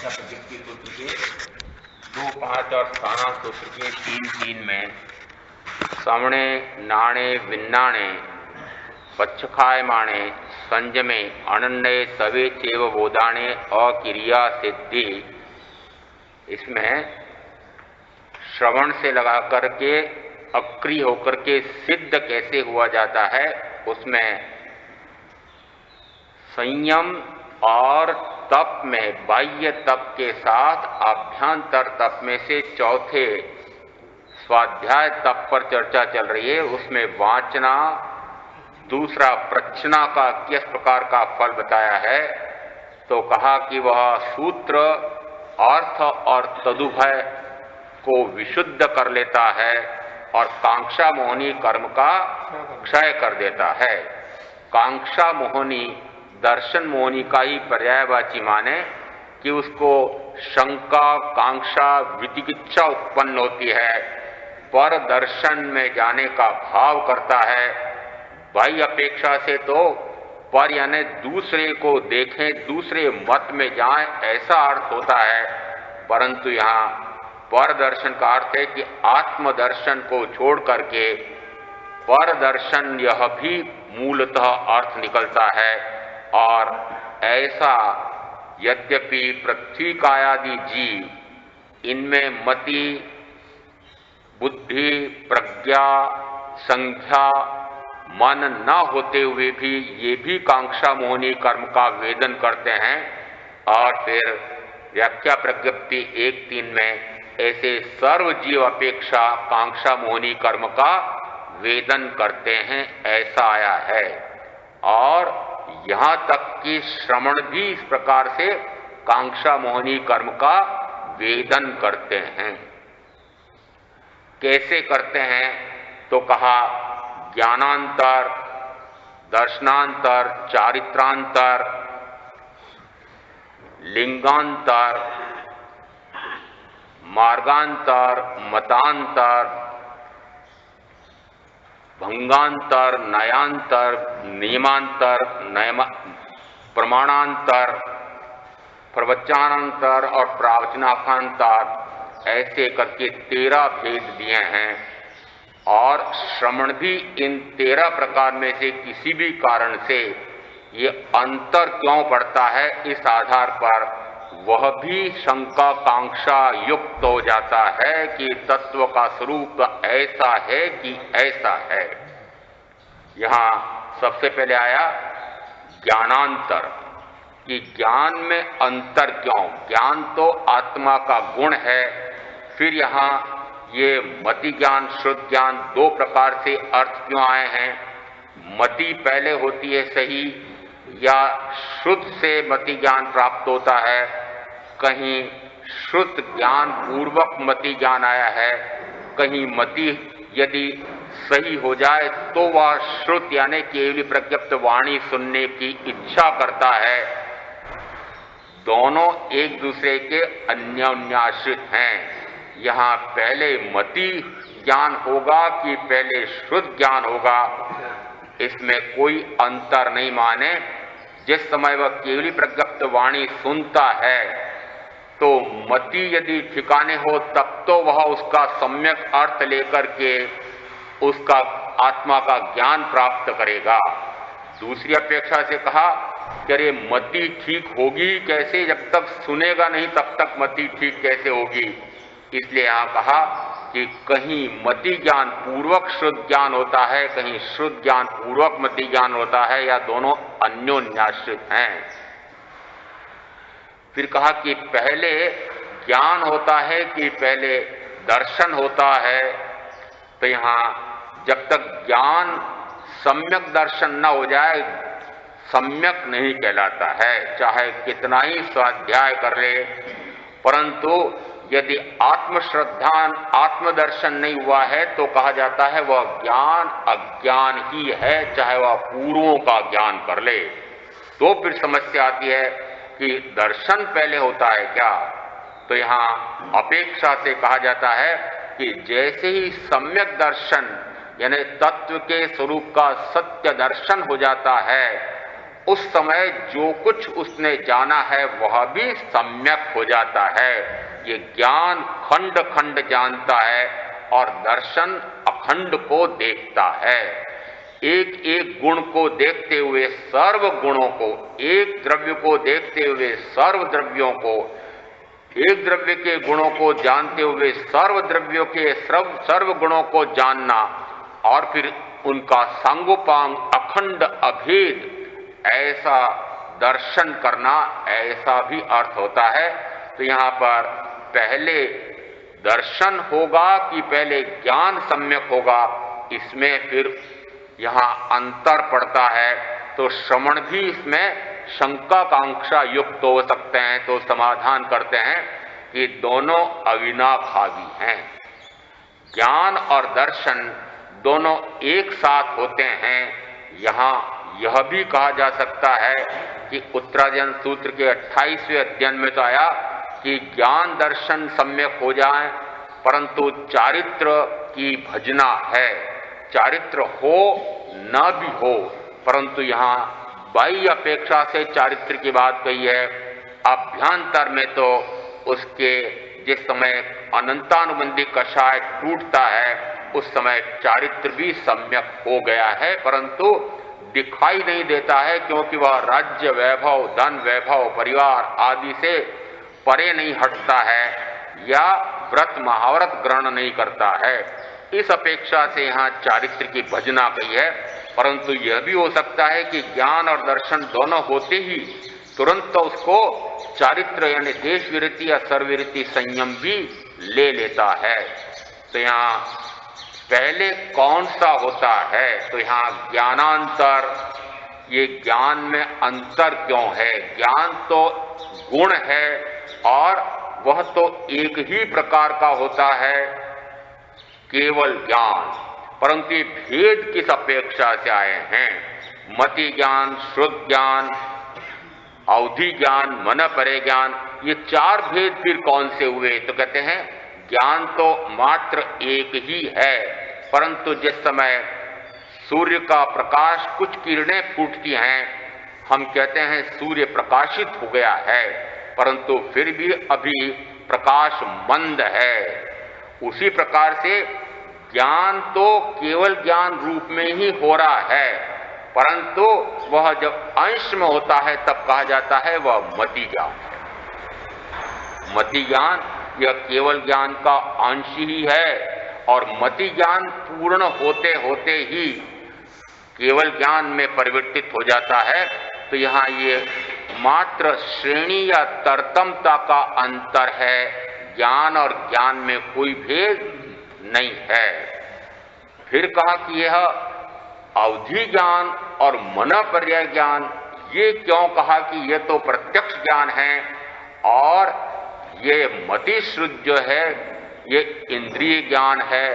व्याख्या प्रकृति सूत्र के 2, 5 और स्थाना सूत्र के 3, में सवणे नाणे विन्नाणे पक्षखायमाणे संजमे अनन्य सवे चेव बोधाणे अक्रिया सिद्धि। इसमें श्रवण से लगा करके अक्रिय होकर के सिद्ध कैसे हुआ जाता है, उसमें संयम और तप में बाह्य तप के साथ अभ्यंतर तप में से चौथे स्वाध्याय तप पर चर्चा चल रही है। उसमें वाचना, दूसरा प्रच्छना का किस प्रकार का फल बताया है, तो कहा कि वह सूत्र अर्थ और तदुभय को विशुद्ध कर लेता है और कांक्षा मोहनी कर्म का क्षय कर देता है। कांक्षा मोहनी दर्शन मोहनी का ही पर्यायवाची माने कि उसको शंका, कांक्षा, विचिकित्सा उत्पन्न होती है, पर दर्शन में जाने का भाव करता है। बाह्य अपेक्षा से तो पर यानी दूसरे को देखें, दूसरे मत में जाएं, ऐसा अर्थ होता है, परंतु यहाँ पर दर्शन का अर्थ है कि आत्मदर्शन को छोड़ करके पर दर्शन, यह भी मूलतः अर्थ निकलता है। और ऐसा यद्यपि पृथ्वी कायादि जीव इनमें मति, बुद्धि, प्रज्ञा, संख्या, मन न होते हुए भी ये भी कांक्षा मोहनी कर्म का वेदन करते हैं। और फिर व्याख्या प्रज्ञप्ति 1:3 में ऐसे सर्व जीव अपेक्षा कांक्षा मोहनी कर्म का वेदन करते हैं, ऐसा आया है। और यहां तक कि श्रवण भी इस प्रकार से कांक्षा मोहनी कर्म का वेदन करते हैं। कैसे करते हैं, तो कहा ज्ञानांतर, दर्शनांतर, चारित्रांतर, लिंगांतर, मार्गांतर, मतांतर, भंगांतर, नयांतर, नियमांतर, प्रमाणांतर, प्रवचनांतर और प्रावचनाकांतर, ऐसे करके 13 भेद दिए हैं। और श्रवण भी इन 13 प्रकार में से किसी भी कारण से ये अंतर क्यों पड़ता है, इस आधार पर वह भी शंका कांक्षा युक्त हो जाता है कि तत्व का स्वरूप ऐसा है कि ऐसा है। यहां सबसे पहले आया ज्ञानांतर, कि ज्ञान में अंतर क्यों, ज्ञान तो आत्मा का गुण है। फिर यहां ये मति ज्ञान, शुद्ध ज्ञान, 2 प्रकार से अर्थ क्यों आए हैं। मति पहले होती है सही, या शुद्ध से मति ज्ञान प्राप्त होता है, कहीं शुद्ध ज्ञान पूर्वक मति ज्ञान आया है, कहीं मति यदि सही हो जाए तो वह श्रुत यानी केवली प्रज्ञप्त वाणी सुनने की इच्छा करता है। दोनों एक दूसरे के अन्योन्याश्रित हैं। यहाँ पहले मति ज्ञान होगा कि पहले शुद्ध ज्ञान होगा, इसमें कोई अंतर नहीं माने। जिस समय वह केवली प्रज्ञप्त वाणी सुनता है तो मति यदि ठिकाने हो तब तो वह उसका सम्यक अर्थ लेकर के उसका आत्मा का ज्ञान प्राप्त करेगा। दूसरी अपेक्षा से कहा कि अरे मति ठीक होगी कैसे, जब तक सुनेगा नहीं तब तक मति ठीक कैसे होगी। इसलिए यहां कहा कि कहीं मति ज्ञान पूर्वक शुद्ध ज्ञान होता है, कहीं शुद्ध ज्ञान पूर्वक मति ज्ञान होता है, या दोनों अन्योन्याश्रित हैं। फिर कहा कि पहले ज्ञान होता है कि पहले दर्शन होता है। तो यहां जब तक ज्ञान सम्यक दर्शन न हो जाए, सम्यक नहीं कहलाता है, चाहे कितना ही स्वाध्याय कर ले, परंतु यदि आत्मश्रद्धान आत्मदर्शन नहीं हुआ है तो कहा जाता है वह ज्ञान अज्ञान ही है, चाहे वह पूर्वों का ज्ञान कर ले। तो फिर समस्या आती है कि दर्शन पहले होता है क्या। तो यहां अपेक्षा से कहा जाता है कि जैसे ही सम्यक दर्शन यानी तत्व के स्वरूप का सत्य दर्शन हो जाता है, उस समय जो कुछ उसने जाना है वह भी सम्यक हो जाता है। ये ज्ञान खंड खंड जानता है और दर्शन अखंड को देखता है। एक एक गुण को देखते हुए सर्व गुणों को, एक द्रव्य को देखते हुए सर्व द्रव्यों को, एक द्रव्य के गुणों को जानते हुए सर्व द्रव्यों के सर्व गुणों को जानना और फिर उनका सांगोपांग अखंड अभेद ऐसा दर्शन करना, ऐसा भी अर्थ होता है। तो यहाँ पर पहले दर्शन होगा कि पहले ज्ञान सम्यक होगा, इसमें फिर यहाँ अंतर पड़ता है। तो श्रवण भी इसमें शंकाकांक्षा युक्त हो सकते हैं। तो समाधान करते हैं कि दोनों अविनाभावी हैं। ज्ञान और दर्शन दोनों एक साथ होते हैं। यहाँ यह भी कहा जा सकता है कि उत्तरायण सूत्र के 28वें अध्ययन में तो आया कि ज्ञान दर्शन सम्यक हो जाए, परंतु चारित्र की भजना है। चारित्र हो न भी हो, परंतु यहाँ बाह्य अपेक्षा से चारित्र की बात कही है। अभ्यंतर में तो उसके जिस समय अनंतानुबंधी कषाय टूटता है उस समय चारित्र भी सम्यक हो गया है, परंतु दिखाई नहीं देता है, क्योंकि वह राज्य वैभव, धन वैभव, परिवार आदि से परे नहीं हटता है या व्रत महाव्रत ग्रहण नहीं करता है। इस अपेक्षा से यहाँ चारित्र की भजना कही है। परंतु यह भी हो सकता है कि ज्ञान और दर्शन दोनों होते ही तुरंत तो उसको चारित्र यानी देश विरति या सर्वविरति संयम भी ले लेता है। तो यहाँ पहले कौन सा होता है? तो यहाँ ज्ञानांतर, ये ज्ञान में अंतर क्यों है? ज्ञान तो गुण है और वह तो एक ही प्रकार का होता है, केवल ज्ञान, परंतु ये भेद किस अपेक्षा से आए हैं? मति ज्ञान, श्रुत ज्ञान, अवधि ज्ञान, मन परे ज्ञान, ये चार भेद फिर कौन से हुए? तो कहते हैं ज्ञान तो मात्र एक ही है, परंतु जिस समय सूर्य का प्रकाश कुछ किरणें फूटती हैं, हम कहते हैं सूर्य प्रकाशित हो गया है, परंतु फिर भी अभी प्रकाश मंद है। उसी प्रकार से ज्ञान तो केवल ज्ञान रूप में ही हो रहा है, परंतु वह जब अंश में होता है तब कहा जाता है वह मति ज्ञान है। मति ज्ञान यह केवल ज्ञान का अंश ही है और मति ज्ञान पूर्ण होते होते ही केवल ज्ञान में परिवर्तित हो जाता है। तो यहाँ ये मात्र श्रेणी या तरतमता का अंतर है, ज्ञान और ज्ञान में कोई भेद नहीं है। फिर कहा कि यह अवधि ज्ञान और मनपर्यय ज्ञान, ये क्यों कहा कि यह तो प्रत्यक्ष ज्ञान है और ये मति श्रुत जो है ये इंद्रिय ज्ञान है।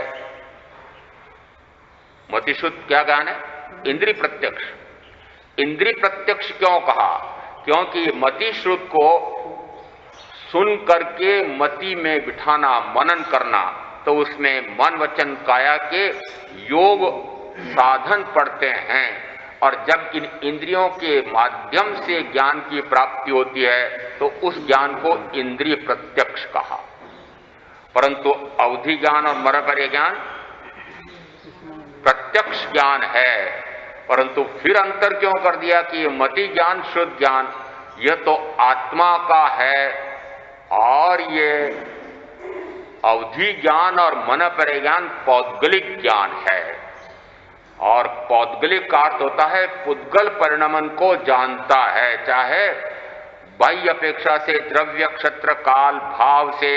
मति श्रुत क्या ज्ञान है? इंद्रिय प्रत्यक्ष। इंद्रिय प्रत्यक्ष क्यों कहा? क्योंकि मति श्रुत को सुन करके मति में बिठाना, मनन करना, तो उसमें मन वचन काया के योग साधन पड़ते हैं और जब इन इंद्रियों के माध्यम से ज्ञान की प्राप्ति होती है तो उस ज्ञान को इंद्रिय प्रत्यक्ष कहा। परंतु अवधि ज्ञान और मनपर्यय ज्ञान प्रत्यक्ष ज्ञान है। परंतु फिर अंतर क्यों कर दिया कि मति ज्ञान, शुद्ध ज्ञान यह तो आत्मा का है और ये अवधि ज्ञान और मनपर्यय ज्ञान पौद्गलिक ज्ञान है। और पौद्गलिक का अर्थ होता है पुद्गल परिणमन को जानता है, चाहे बाह्य अपेक्षा से द्रव्य, क्षत्र, काल, भाव से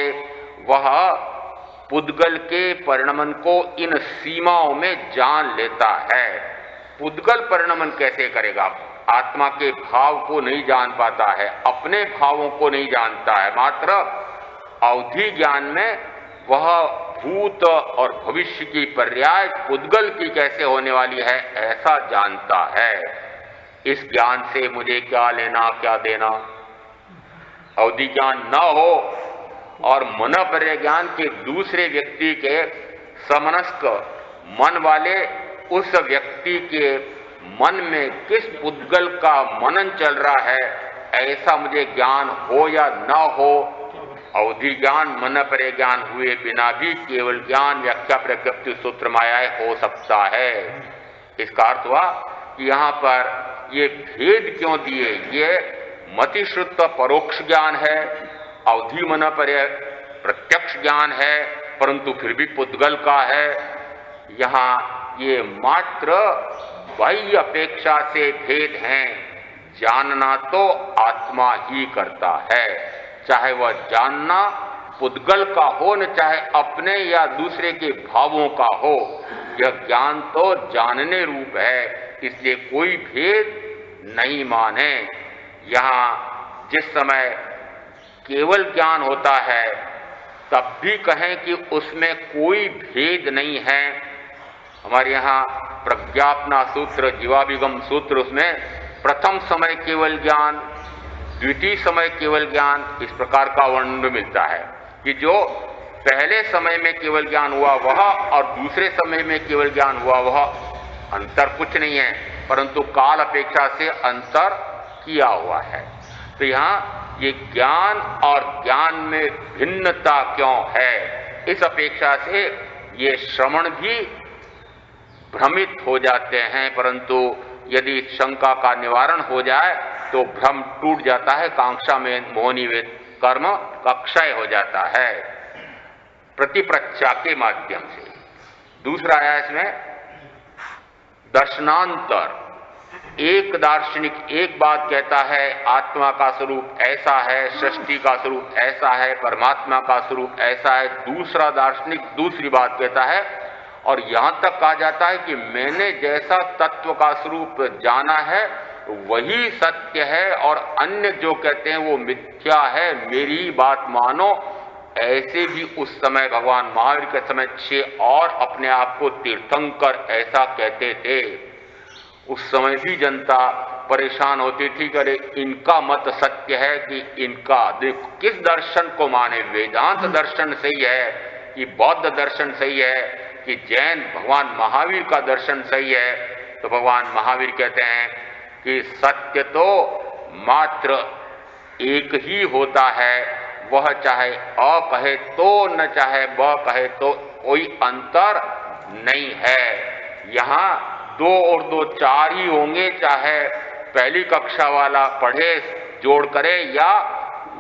वह पुद्गल के परिणमन को इन सीमाओं में जान लेता है। पुद्गल परिणमन कैसे करेगा? आत्मा के भाव को नहीं जान पाता है, अपने भावों को नहीं जानता है, मात्र अवधि ज्ञान में वह भूत और भविष्य की पर्याय पुद्गल की कैसे होने वाली है ऐसा जानता है। इस ज्ञान से मुझे क्या लेना क्या देना? अवधि ज्ञान न हो और मनपर्यय ज्ञान के दूसरे व्यक्ति के समनस्क मन वाले उस व्यक्ति के मन में किस पुद्गल का मनन चल रहा है, ऐसा मुझे ज्ञान हो या न हो, अवधि ज्ञान मन परे ज्ञान हुए बिना भी केवल ज्ञान व्याख्या प्रज्ञप्ति सूत्र मायाएं हो सकता है। इसका अर्थ हुआ कि यहाँ पर ये भेद क्यों दिए, ये मतिश्रुत परोक्ष ज्ञान है, अवधि मन परे प्रत्यक्ष ज्ञान है, परंतु फिर भी पुद्गल का है। यहाँ ये मात्र बाह्य अपेक्षा से भेद हैं, जानना तो आत्मा ही करता है, चाहे वह जानना पुद्गल का हो न चाहे अपने या दूसरे के भावों का हो, यह ज्ञान तो जानने रूप है, इसलिए कोई भेद नहीं माने। यहाँ जिस समय केवल ज्ञान होता है तब भी कहें कि उसमें कोई भेद नहीं है। हमारे यहाँ प्रज्ञापना सूत्र, जीवाभिगम सूत्र, उसमें प्रथम समय केवल ज्ञान, द्वितीय समय केवल ज्ञान, इस प्रकार का वर्णन मिलता है कि जो पहले समय में केवल ज्ञान हुआ वह और दूसरे समय में केवल ज्ञान हुआ वह अंतर कुछ नहीं है, परंतु काल अपेक्षा से अंतर किया हुआ है। तो यहाँ ये ज्ञान और ज्ञान में भिन्नता क्यों है, इस अपेक्षा से ये श्रवण भी भ्रमित हो जाते हैं, परंतु यदि शंका का निवारण हो जाए तो भ्रम टूट जाता है, कांक्षा में मोहनी वेद कर्म का क्षय हो जाता है प्रतिप्रच्छा के माध्यम से। दूसरा आया इसमें दर्शनांतर। एक दार्शनिक एक बात कहता है, आत्मा का स्वरूप ऐसा है, सृष्टि का स्वरूप ऐसा है, परमात्मा का स्वरूप ऐसा है, दूसरा दार्शनिक दूसरी बात कहता है, और यहां तक कहा जाता है कि मैंने जैसा तत्व का स्वरूप जाना है वही सत्य है और अन्य जो कहते हैं वो मिथ्या है, मेरी ही बात मानो। ऐसे भी उस समय भगवान महावीर के समय 6 और अपने आप को तीर्थंकर ऐसा कहते थे। उस समय भी जनता परेशान होती थी कि अरे इनका मत सत्य है कि इनका, देखो किस दर्शन को माने, वेदांत दर्शन सही है कि बौद्ध दर्शन सही है कि जैन भगवान महावीर का दर्शन सही है। तो भगवान महावीर कहते हैं कि सत्य तो मात्र एक ही होता है, वह चाहे अ कहे तो न चाहे ब कहे तो कोई अंतर नहीं है। यहाँ 2 और 2 4 ही होंगे, चाहे पहली कक्षा वाला पढ़े जोड़ करे या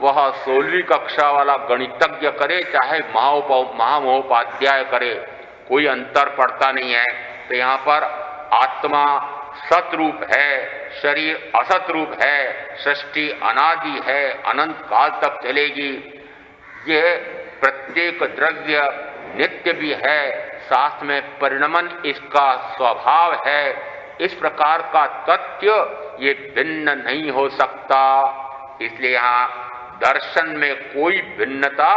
वह 16वीं कक्षा वाला गणितज्ञ करे, चाहे महामहोपाध्याय करे, कोई अंतर पड़ता नहीं है। तो यहाँ पर आत्मा सतरूप है, शरीर असत रूप है, सृष्टि अनादि है, अनंत काल तक चलेगी, ये प्रत्येक द्रव्य नित्य भी है, साथ में परिणमन इसका स्वभाव है। इस प्रकार का तथ्य ये भिन्न नहीं हो सकता, इसलिए यहाँ दर्शन में कोई भिन्नता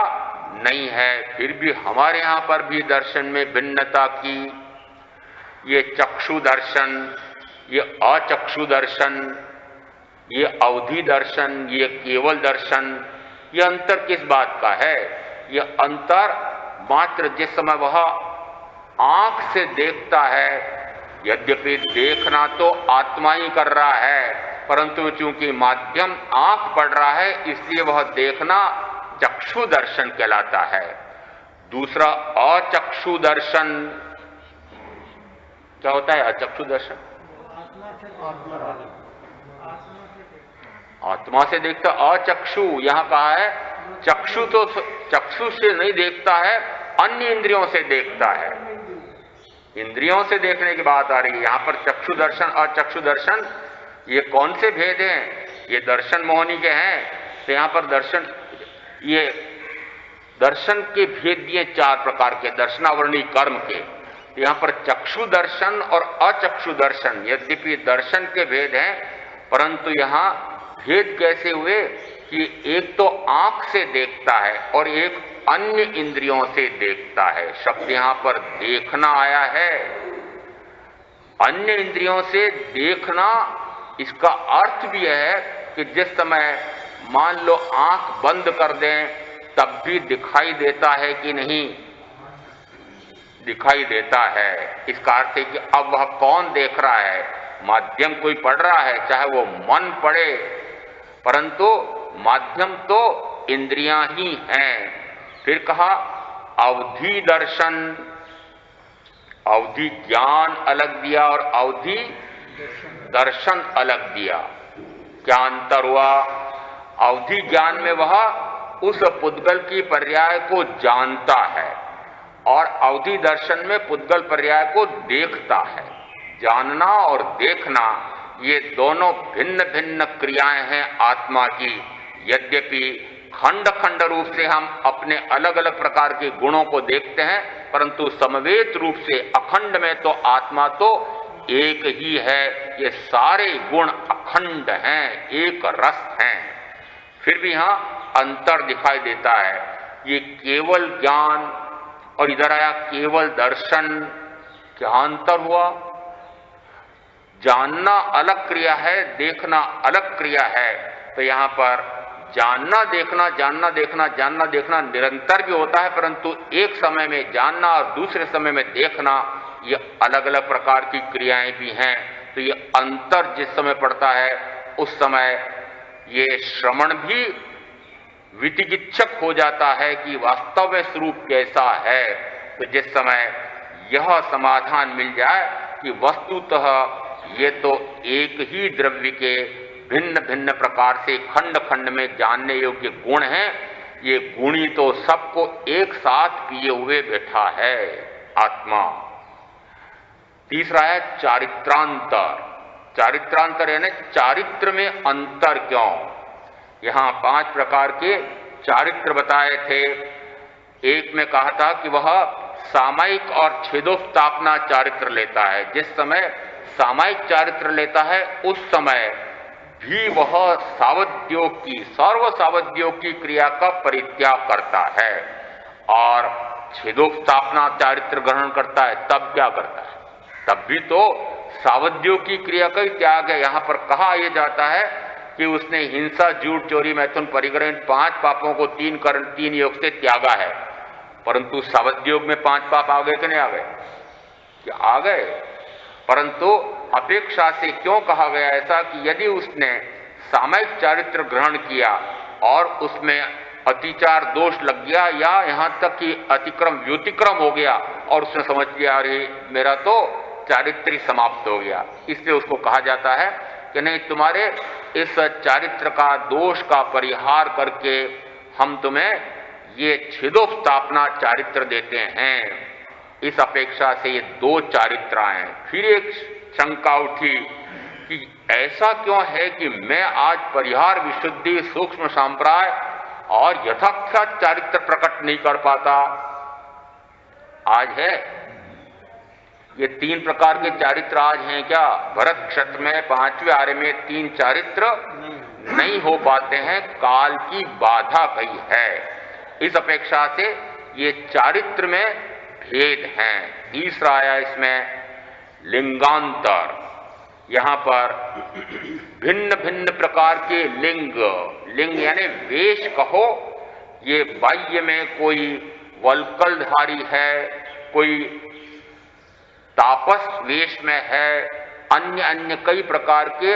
नहीं है। फिर भी हमारे यहाँ पर भी दर्शन में भिन्नता की, ये चक्षु दर्शन, ये अचक्षु दर्शन, ये अवधि दर्शन, ये केवल दर्शन, ये अंतर किस बात का है? ये अंतर मात्र जिस समय वह आंख से देखता है, यद्यपि देखना तो आत्मा ही कर रहा है, परंतु चूंकि माध्यम आंख पड़ रहा है इसलिए वह देखना चक्षु दर्शन कहलाता है। दूसरा अचक्षु दर्शन क्या होता है? अचक्षु दर्शन आत्मा से देखता, अचक्षु यहां कहा है चक्षु तो चक्षु से नहीं देखता है, अन्य इंद्रियों से देखता है। इंद्रियों से देखने की बात आ रही है यहां पर। चक्षु दर्शन और चक्षु दर्शन ये कौन से भेद हैं? ये दर्शन मोहनी के हैं। तो यहां पर दर्शन, ये दर्शन के भेद दिए 4 प्रकार के, दर्शनावरणी कर्म के। यहां पर चक्षु दर्शन और अचक्षु दर्शन, यद्यपि दर्शन के भेद हैं, परंतु यहां भेद कैसे हुए कि एक तो आंख से देखता है और एक अन्य इंद्रियों से देखता है। शब्द यहां पर देखना आया है, अन्य इंद्रियों से देखना। इसका अर्थ भी है कि जिस समय मान लो आंख बंद कर दें तब भी दिखाई देता है कि नहीं? दिखाई देता है। इसका अर्थ है कि अब वह कौन देख रहा है? माध्यम कोई पढ़ रहा है, चाहे वो मन पढ़े, परंतु माध्यम तो इंद्रियां ही हैं। फिर कहा अवधि दर्शन, अवधि ज्ञान अलग दिया और अवधि दर्शन अलग दिया। क्या अंतर हुआ? अवधि ज्ञान में वह उस पुद्गल की पर्याय को जानता है और अवधि दर्शन में पुद्गल पर्याय को देखता है। जानना और देखना ये दोनों भिन्न भिन्न क्रियाएं हैं आत्मा की। यद्यपि खंड खंड रूप से हम अपने अलग अलग प्रकार के गुणों को देखते हैं, परंतु समवेत रूप से अखंड में तो आत्मा तो एक ही है। ये सारे गुण अखंड हैं, एक रस हैं। फिर भी यहां अंतर दिखाई देता है। ये केवल ज्ञान और इधर आया केवल दर्शन। क्या अंतर हुआ? जानना अलग क्रिया है, देखना अलग क्रिया है। तो यहां पर जानना देखना, जानना देखना, जानना देखना निरंतर भी होता है, परंतु एक समय में जानना और दूसरे समय में देखना ये अलग अलग प्रकार की क्रियाएं भी हैं। तो ये अंतर जिस समय पड़ता है उस समय ये श्रवण भी विचिकित्सक हो जाता है कि वास्तव में स्वरूप कैसा है। तो जिस समय यह समाधान मिल जाए कि वस्तुतः ये तो एक ही द्रव्य के भिन्न भिन्न प्रकार से खंड खंड में जानने योग्य गुण हैं, ये गुणी तो सबको एक साथ किए हुए बैठा है आत्मा। तीसरा है चारित्रांतर। चारित्रांतर यानी चारित्र में अंतर क्यों? यहां 5 प्रकार के चारित्र बताए थे। एक में कहा था कि वह सामायिक और छेदोत्तापना चारित्र लेता है। जिस समय सामायिक चारित्र लेता है उस समय भी वह सावद्योग की, सर्व सावद्योग की क्रिया का परित्याग करता है, और छेदोत्तापना चारित्र ग्रहण करता है तब क्या करता है? तब भी तो सावद्योग की क्रिया का ही त्याग है। यहां पर कहा यह जाता है कि उसने हिंसा, झूठ, चोरी, मैथुन, परिग्रह 5 पापों को 3 योग से त्यागा है, परंतु सावद्योग में 5 पाप आ गए कि नहीं आ गए? क्या आ गए? परंतु अपेक्षा से क्यों कहा गया ऐसा कि यदि उसने सामायिक चारित्र ग्रहण किया और उसमें अतिचार दोष लग गया या यहां तक कि अतिक्रम व्युतिक्रम हो गया और उसने समझ लिया अरे मेरा तो चारित्र समाप्त हो गया, इसलिए उसको कहा जाता है कि नहीं, तुम्हारे इस चारित्र का दोष का परिहार करके हम तुम्हें ये छेदोत्तापना चारित्र देते हैं। इस अपेक्षा से ये 2 चारित्र हैं। फिर एक शंका उठी कि ऐसा क्यों है कि मैं आज परिहार, विशुद्धि, सूक्ष्म संप्राय और यथाख्यात चारित्र प्रकट नहीं कर पाता? आज है ये 3 प्रकार के चारित्र आज हैं क्या? भरत क्षत्र में 5वें आर्य में 3 चारित्र नहीं हो पाते हैं, काल की बाधा कही है। इस अपेक्षा से ये चारित्र में भेद हैं। तीसरा आया इसमें लिंगांतर। यहां पर भिन्न भिन्न प्रकार के लिंग, लिंग यानी वेश कहो, ये बाह्य में कोई वल्कलधारी है, कोई तापस वेश में है, अन्य अन्य कई प्रकार के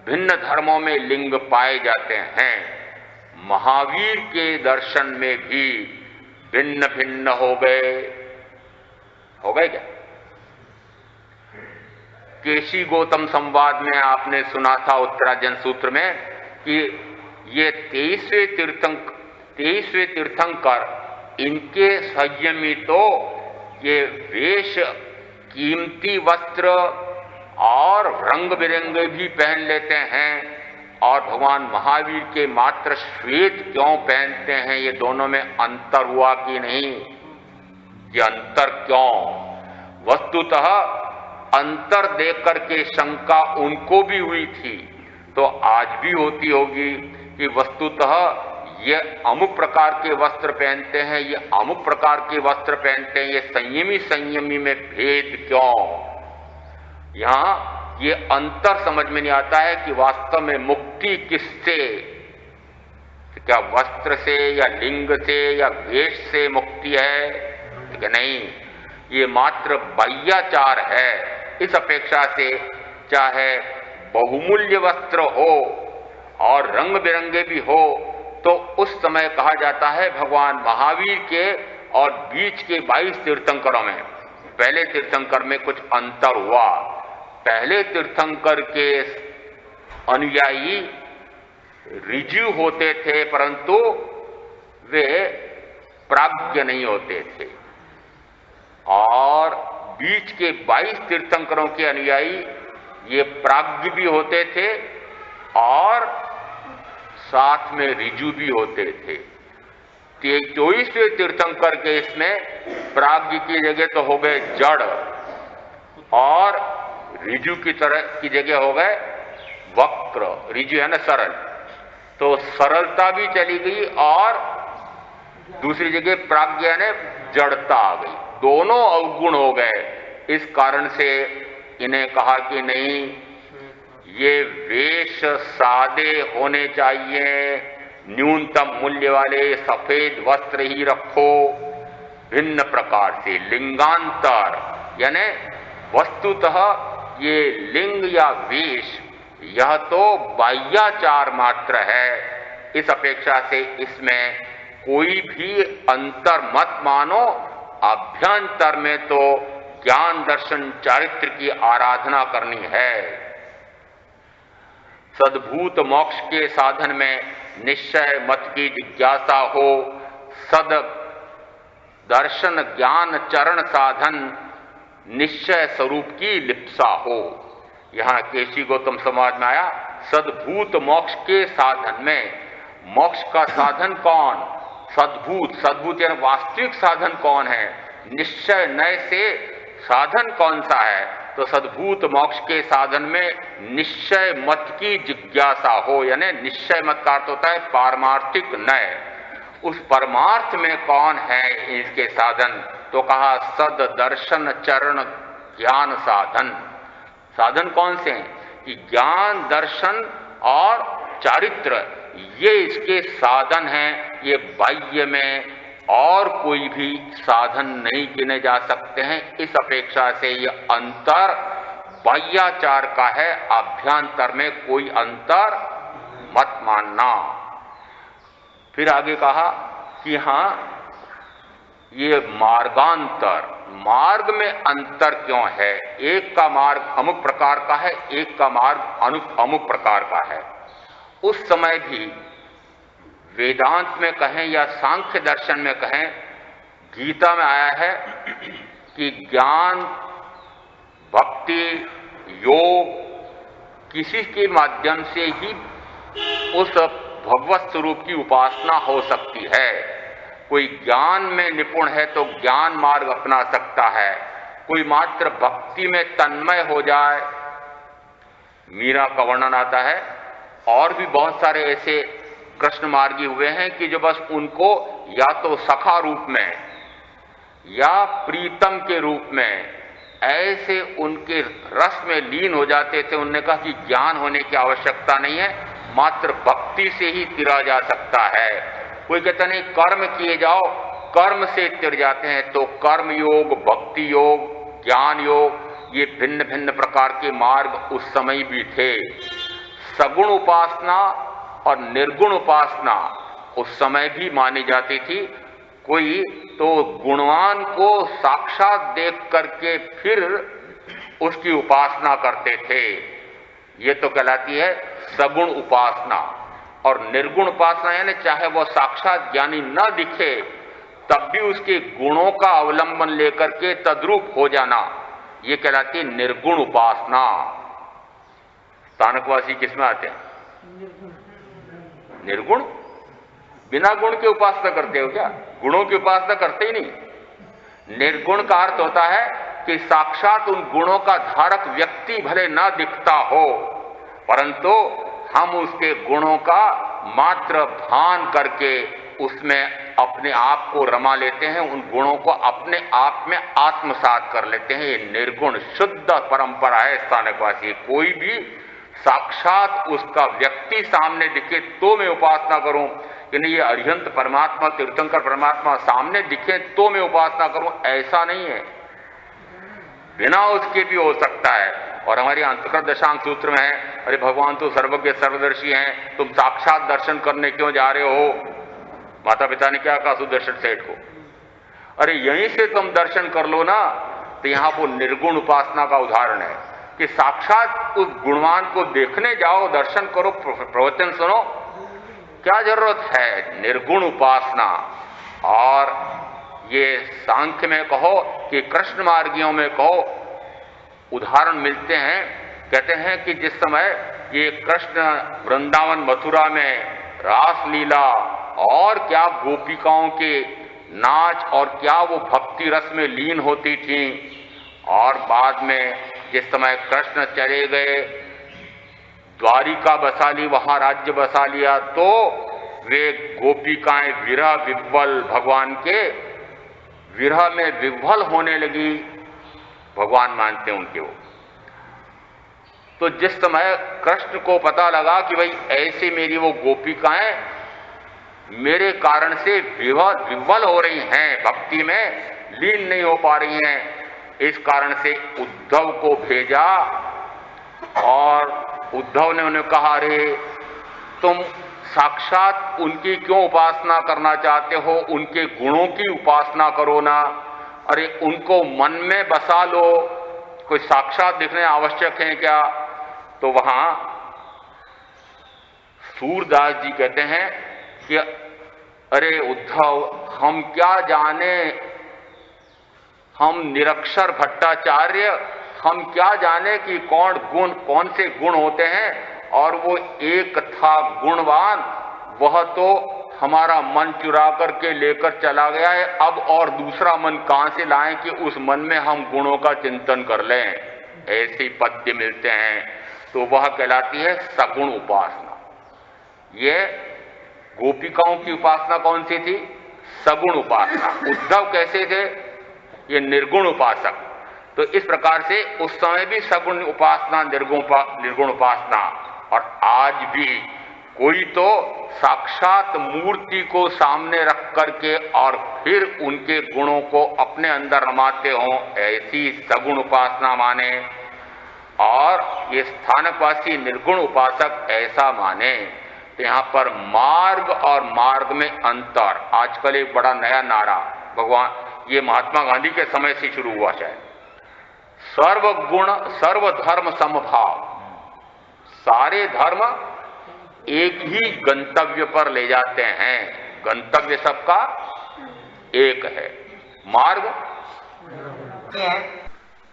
भिन्न धर्मों में लिंग पाए जाते हैं। महावीर के दर्शन में भी भिन्न भिन्न हो गए क्या? केशी गौतम संवाद में आपने सुना था उत्तराजन सूत्र में कि ये 23वें तीर्थंकर, इनके संयमी तो ये वेश, कीमती वस्त्र और रंग बिरंगे भी पहन लेते हैं, और भगवान महावीर के मात्र श्वेत क्यों पहनते हैं? ये दोनों में अंतर हुआ कि नहीं? ये अंतर क्यों? वस्तुतः अंतर देख करके शंका उनको भी हुई थी, तो आज भी होती होगी कि वस्तुतः ये अमुक प्रकार के वस्त्र पहनते हैं, ये अमुक प्रकार के वस्त्र पहनते हैं, ये संयमी में भेद क्यों? यहां ये अंतर समझ में नहीं आता है कि वास्तव में मुक्ति किससे, क्या वस्त्र से या लिंग से या वेश से मुक्ति है कि नहीं? ये मात्र बाह्याचार है। इस अपेक्षा से चाहे बहुमूल्य वस्त्र हो और रंग बिरंगे भी हो, तो उस समय कहा जाता है भगवान महावीर के और बीच के 22 तीर्थंकरों में, पहले तीर्थंकर में कुछ अंतर हुआ। पहले तीर्थंकर के अनुयायी ऋजु होते थे, परंतु वे प्राज्ञ नहीं होते थे, और बीच के 22 तीर्थंकरों के अनुयायी ये प्राज्ञ भी होते थे और साथ में ऋजु भी होते थे। 24वें तीर्थंकर के इसमें प्राज्ञ की जगह तो हो गए जड़ और ऋजु की तरह की जगह हो गए वक्र। ऋजु है ना सरल, तो सरलता भी चली गई और दूसरी जगह प्राज्ञ ने जड़ता आ गई, दोनों अवगुण हो गए। इस कारण से इन्हें कहा कि नहीं, ये वेश सादे होने चाहिए, न्यूनतम मूल्य वाले सफेद वस्त्र ही रखो। भिन्न प्रकार से लिंगांतर, यानी वस्तुतः ये लिंग या वेश यह तो बाह्याचार मात्र है। इस अपेक्षा से इसमें कोई भी अंतर मत मानो। अभ्यंतर में तो ज्ञान दर्शन चारित्र की आराधना करनी है। सद्भूत मोक्ष के साधन में निश्चय मत की जिज्ञासा हो, सद दर्शन ज्ञान चरण साधन निश्चय स्वरूप की लिप्सा हो। यहां केशी गौतम समाज में आया सद्भूत मोक्ष के साधन में। मोक्ष का साधन कौन? सद्भूत। सद्भूत यानी वास्तविक साधन कौन है? निश्चय नय से साधन कौन सा है? तो सद्भूत मोक्ष के साधन में निश्चय मत की जिज्ञासा हो, यानी निश्चय मत का अर्थ होता है पारमार्थिक नय। उस परमार्थ में कौन है इसके साधन? तो कहा सद दर्शन चरण ज्ञान साधन। साधन कौन से हैं? कि ज्ञान दर्शन और चारित्र ये इसके साधन हैं। ये बाह्य में और कोई भी साधन नहीं गिने जा सकते हैं। इस अपेक्षा से ये अंतर बाह्याचार का है, अभ्यंतर में कोई अंतर मत मानना। फिर आगे कहा कि हां ये मार्गांतर, मार्ग में अंतर क्यों है? एक का मार्ग अमुक प्रकार का है, एक का मार्ग अमुक प्रकार का है। उस समय भी वेदांत में कहें या सांख्य दर्शन में कहें, गीता में आया है कि ज्ञान, भक्ति, योग किसी के माध्यम से ही उस भगवत स्वरूप की उपासना हो सकती है। कोई ज्ञान में निपुण है तो ज्ञान मार्ग अपना सकता है, कोई मात्र भक्ति में तन्मय हो जाए। मीरा का वर्णन आता है, और भी बहुत सारे ऐसे कृष्ण मार्गी हुए हैं कि जो बस उनको या तो सखा रूप में या प्रीतम के रूप में ऐसे उनके रस में लीन हो जाते थे। उन्होंने कहा कि ज्ञान होने की आवश्यकता नहीं है, मात्र भक्ति से ही तिरा जा सकता है। कोई कहता नहीं कर्म किए जाओ, कर्म से तिर जाते हैं। तो कर्म योग, भक्ति योग, ज्ञान योग, ये भिन्न भिन्न प्रकार के मार्ग उस समय भी थे। सगुण उपासना और निर्गुण उपासना उस समय भी मानी जाती थी। कोई तो गुणवान को साक्षात देख करके फिर उसकी उपासना करते थे। ये तो कहलाती है सगुण उपासना। और निर्गुण उपासना यानी चाहे वह साक्षात ज्ञानी न दिखे तब भी उसके गुणों का अवलंबन लेकर के तद्रूप हो जाना, ये कहलाती है निर्गुण उपासना। स्थानकवासी किसमें आते हैं? निर्गुण। बिना गुण के उपासना करते हो क्या? गुणों की उपासना करते ही नहीं। निर्गुण का अर्थ होता है कि साक्षात उन गुणों का धारक व्यक्ति भले न दिखता हो, परंतु हम उसके गुणों का मात्र भान करके उसमें अपने आप को रमा लेते हैं, उन गुणों को अपने आप में आत्मसात कर लेते हैं। ये निर्गुण शुद्ध परंपरा है स्थानकवासी। कोई भी साक्षात उसका व्यक्ति सामने दिखे तो मैं उपासना करूं, यानी ये अरिहंत परमात्मा, तीर्थंकर परमात्मा सामने दिखे तो मैं उपासना करूं, ऐसा नहीं है। बिना उसके भी हो सकता है। और हमारी अंतर्गत दशांग सूत्र में है, अरे भगवान तो सर्वज्ञ सर्वदर्शी हैं, तुम साक्षात दर्शन करने क्यों जा रहे हो? माता पिता ने क्या कहा सुदर्शन सेठ को? अरे यहीं से तुम दर्शन कर लो ना। तो यहां वो निर्गुण उपासना का उदाहरण है कि साक्षात उस गुणवान को देखने जाओ, दर्शन करो, प्रवचन सुनो, क्या जरूरत है? निर्गुण उपासना। और ये सांख्य में कहो कि कृष्ण मार्गियों में कहो, उदाहरण मिलते हैं। कहते हैं कि जिस समय ये कृष्ण वृंदावन मथुरा में रास लीला और क्या गोपिकाओं के नाच और क्या वो भक्ति रस में लीन होती थी, और बाद में जिस समय कृष्ण चले गए, द्वारिका बसा ली, वहां राज्य बसा लिया, तो वे गोपिकाएं विरह विह्वल, भगवान के विरह में विह्वल होने लगी। भगवान मानते हैं उनके वो। तो जिस समय कृष्ण को पता लगा कि भाई ऐसे मेरी वो गोपिकाएं मेरे कारण से विह्वल हो रही हैं, भक्ति में लीन नहीं हो पा रही हैं, इस कारण से उद्धव को भेजा। और उद्धव ने उन्हें कहा, अरे तुम साक्षात उनकी क्यों उपासना करना चाहते हो? उनके गुणों की उपासना करो ना। अरे उनको मन में बसा लो, कोई साक्षात दिखने आवश्यक है क्या? तो वहां सूरदास जी कहते हैं कि अरे उद्धव, हम क्या जाने, हम निरक्षर भट्टाचार्य, हम क्या जाने कि कौन से गुण होते हैं, और वो एक था गुणवान, वह तो हमारा मन चुरा करके लेकर चला गया है। अब और दूसरा मन कहां से लाएं कि उस मन में हम गुणों का चिंतन कर लें? ऐसे पद्य मिलते हैं। तो वह कहलाती है सगुण उपासना। ये गोपिकाओं की उपासना कौन सी थी? सगुण उपासना। उद्धव कैसे थे? ये निर्गुण उपासक। तो इस प्रकार से उस समय भी सगुण उपासना, निर्गुण उपासना, और आज भी कोई तो साक्षात मूर्ति को सामने रख करके और फिर उनके गुणों को अपने अंदर रमाते हों, ऐसी सगुण उपासना माने। और ये स्थानकवासी निर्गुण उपासक ऐसा माने। तो यहां पर मार्ग और मार्ग में अंतर। आजकल एक बड़ा नया नारा, भगवान, ये महात्मा गांधी के समय से शुरू हुआ है, सर्वगुण सर्वधर्म समभाव। सारे धर्म एक ही गंतव्य पर ले जाते हैं, गंतव्य सबका एक है। मार्ग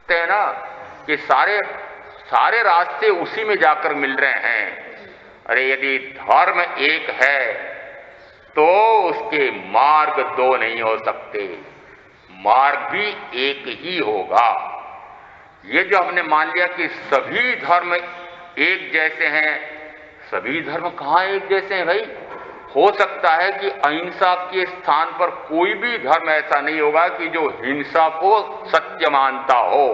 है ना कि सारे रास्ते उसी में जाकर मिल रहे हैं। अरे यदि धर्म एक है तो उसके मार्ग दो नहीं हो सकते, मार्ग भी एक ही होगा। ये जो हमने मान लिया कि सभी धर्म एक जैसे हैं, सभी धर्म कहां एक जैसे हैं भाई? हो सकता है कि अहिंसा के स्थान पर कोई भी धर्म ऐसा नहीं होगा कि जो हिंसा को सत्य मानता हो,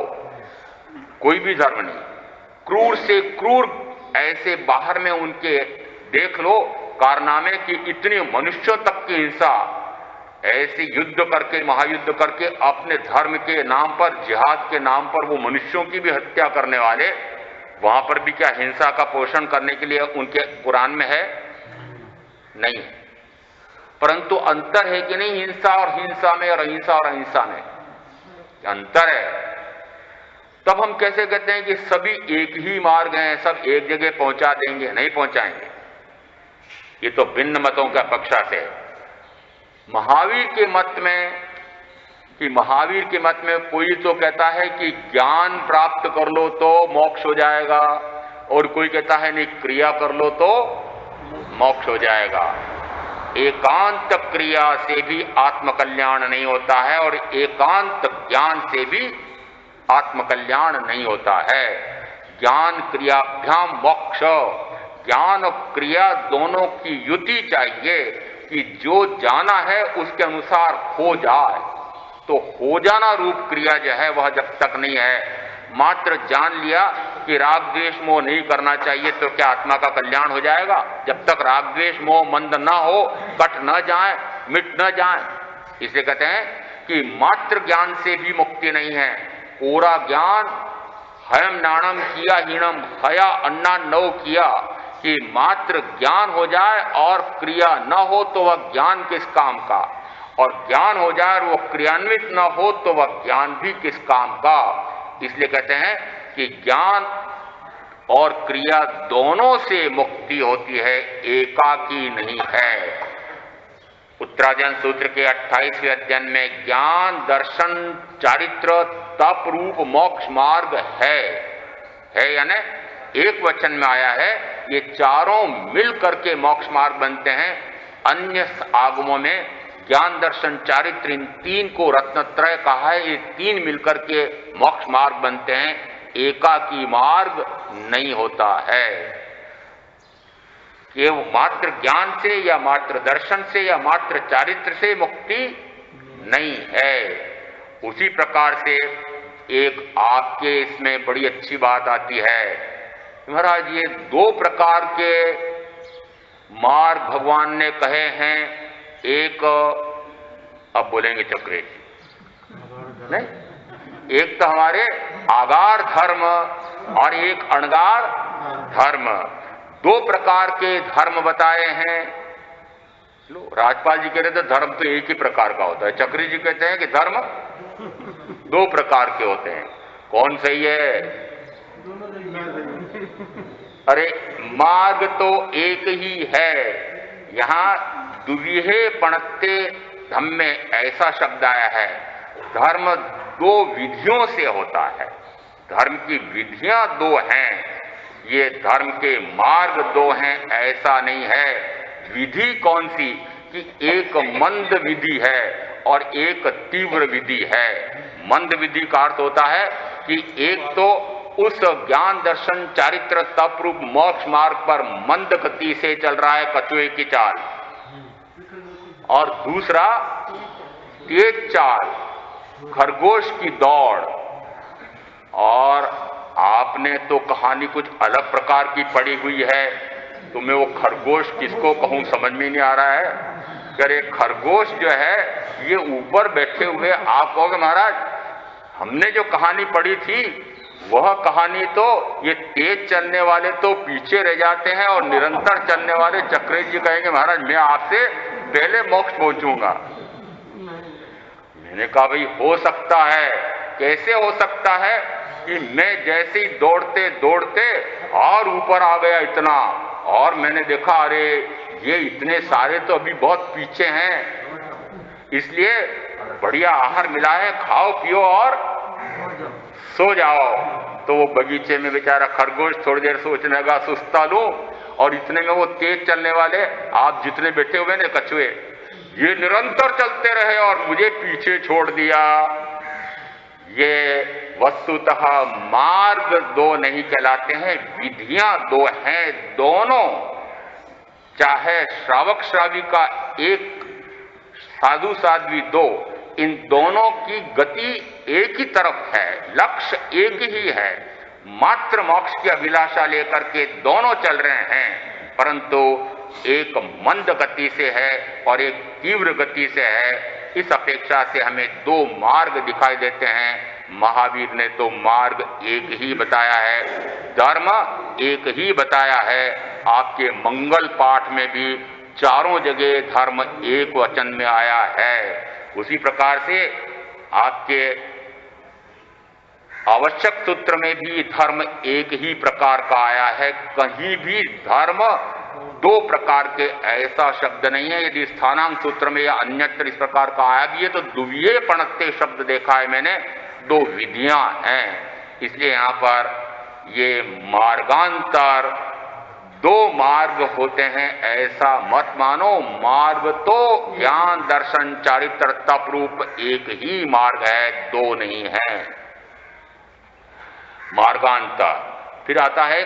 कोई भी धर्म नहीं। क्रूर से क्रूर ऐसे बाहर में उनके देख लो कारनामे की, इतनी मनुष्यों तक की हिंसा, ऐसे युद्ध करके, महायुद्ध करके अपने धर्म के नाम पर, जिहाद के नाम पर वो मनुष्यों की भी हत्या करने वाले, वहां पर भी क्या हिंसा का पोषण करने के लिए उनके कुरान में है? नहीं। परंतु अंतर है कि नहीं हिंसा और हिंसा में, और अहिंसा और अहिंसा में अंतर है। तब हम कैसे कहते हैं कि सभी एक ही मार्ग हैं, सब एक जगह पहुंचा देंगे? नहीं पहुंचाएंगे। ये तो भिन्न मतों का पक्षात है। महावीर के मत में कोई तो कहता है कि ज्ञान प्राप्त कर लो तो मोक्ष हो जाएगा, और कोई कहता है नहीं, क्रिया कर लो तो मोक्ष हो जाएगा। एकांत क्रिया से भी आत्मकल्याण नहीं होता है, और एकांत ज्ञान से भी आत्मकल्याण नहीं होता है। ज्ञान क्रियाभ्याम मोक्ष, ज्ञान और क्रिया दोनों की युति चाहिए कि जो जाना है उसके अनुसार हो जाए। तो हो जाना रूप क्रिया जो है वह जब तक नहीं है, मात्र जान लिया कि राग द्वेष मोह नहीं करना चाहिए, तो क्या आत्मा का कल्याण हो जाएगा? जब तक राग द्वेष मोह मंद ना हो, कट न जाए, मिट न जाए। इसे कहते हैं कि मात्र ज्ञान से भी मुक्ति नहीं है। कोरा ज्ञान हयम नाणम किया हीणम, हया अन्ना नौ किया, कि मात्र ज्ञान हो जाए और क्रिया न हो तो वह ज्ञान किस काम का, और ज्ञान हो जाए और वो क्रियान्वित न हो तो वह ज्ञान भी किस काम का। इसलिए कहते हैं कि ज्ञान और क्रिया दोनों से मुक्ति होती है, एकाकी नहीं है। उत्तराजन सूत्र के 28वें अध्ययन में ज्ञान, दर्शन, चारित्र, तप रूप मोक्ष मार्ग है यानी एक वचन में आया है। ये चारों मिल करके मोक्ष मार्ग बनते हैं। अन्य आगमों में ज्ञान, दर्शन, चारित्र, इन तीन को रत्नत्रय कहा है। ये तीन मिलकर के मोक्ष मार्ग बनते हैं, एकाकी मार्ग नहीं होता है। ये मात्र ज्ञान से या मात्र दर्शन से या मात्र चारित्र से मुक्ति नहीं है। उसी प्रकार से एक आपके इसमें बड़ी अच्छी बात आती है, महाराज ये दो प्रकार के मार्ग भगवान ने कहे हैं। एक अब बोलेंगे चक्रे नहीं, एक तो हमारे आगार धर्म और एक अणगार धर्म, दो प्रकार के धर्म बताए हैं। लो राजपाल जी कह रहे थे धर्म तो एक ही प्रकार का होता है, चक्री जी कहते हैं कि धर्म दो प्रकार के होते हैं। कौन सही है? अरे मार्ग तो एक ही है। यहां दुविहे पणते धम में ऐसा शब्द आया है, धर्म दो विधियों से होता है। धर्म की विधियां दो हैं, ये धर्म के मार्ग दो हैं ऐसा नहीं है। विधि कौन सी? कि एक मंद विधि है और एक तीव्र विधि है। मंद विधि का अर्थ होता है कि एक तो उस ज्ञान, दर्शन, चारित्र, तप रूप मोक्ष मार्ग पर मंद गति से चल रहा है कछुए की चाल, और दूसरा तेज चाल, खरगोश की दौड़। और आपने तो कहानी कुछ अलग प्रकार की पड़ी हुई है, तो मैं वो खरगोश किसको कहूं समझ में नहीं आ रहा है। अरे खरगोश जो है ये ऊपर बैठे हुए, आप कहोगे महाराज हमने जो कहानी पढ़ी थी वह कहानी तो ये तेज चलने वाले तो पीछे रह जाते हैं और निरंतर चलने वाले चक्रे जी कहेंगे महाराज मैं आपसे पहले मोक्ष पहुंचूंगा। मैंने कहा भाई हो सकता है, कैसे हो सकता है कि मैं जैसे ही दौड़ते दौड़ते और ऊपर आ गया इतना, और मैंने देखा अरे ये इतने सारे तो अभी बहुत पीछे हैं, इसलिए बढ़िया आहार मिला है, खाओ पियो और सो जाओ। तो वो बगीचे में बेचारा खरगोश थोड़ी देर सोचने लगा सुस्ता लूं, और इतने में वो तेज चलने वाले आप जितने बैठे हुए ने कछुए, ये निरंतर चलते रहे और मुझे पीछे छोड़ दिया। ये वस्तुतः मार्ग दो नहीं कहलाते हैं, विधियां दो हैं। दोनों, चाहे श्रावक श्राविका एक, साधु साध्वी दो, इन दोनों की गति एक ही तरफ है, लक्ष्य एक ही है। मात्र मोक्ष की अभिलाषा लेकर के दोनों चल रहे हैं, परंतु एक मंद गति से है और एक तीव्र गति से है। इस अपेक्षा से हमें दो मार्ग दिखाई देते हैं। महावीर ने तो मार्ग एक ही बताया है, धर्म एक ही बताया है। आपके मंगल पाठ में भी चारों जगह धर्म एक वचन में आया है। उसी प्रकार से आपके आवश्यक सूत्र में भी धर्म एक ही प्रकार का आया है। कहीं भी धर्म दो प्रकार के ऐसा शब्द नहीं है। यदि स्थानांक सूत्र में या अन्यत्र इस प्रकार का आया भी है तो दुविये पणते शब्द देखा है मैंने, दो विधियां हैं। इसलिए यहां पर ये मार्गांतर दो मार्ग होते हैं ऐसा मत मानो। मार्ग तो ज्ञान, दर्शन, चारित्र, तप रूप एक ही मार्ग है, दो नहीं है। मार्गांतर। फिर आता है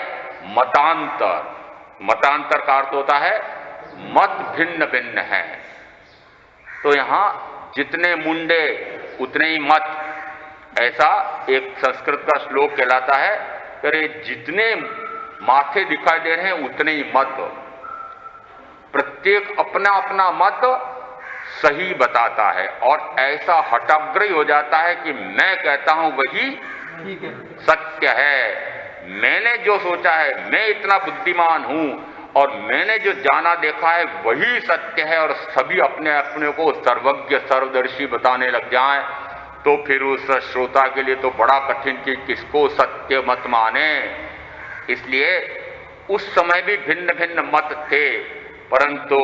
मतांतर। मतांतर का अर्थ होता है मत भिन्न भिन्न है। तो यहां जितने मुंडे उतने ही मत, ऐसा एक संस्कृत का श्लोक कहलाता है। अरे जितने माथे दिखाई दे रहे हैं उतने ही मत, प्रत्येक अपना अपना मत सही बताता है और ऐसा हठग्रही हो जाता है कि मैं कहता हूं वही सत्य है। मैंने जो सोचा है, मैं इतना बुद्धिमान हूं और मैंने जो जाना देखा है वही सत्य है, और सभी अपने अपने को सर्वज्ञ सर्वदर्शी बताने लग जाएं, तो फिर उस श्रोता के लिए तो बड़ा कठिन कि किसको सत्य मत माने। इसलिए उस समय भी भिन्न भिन्न मत थे, परंतु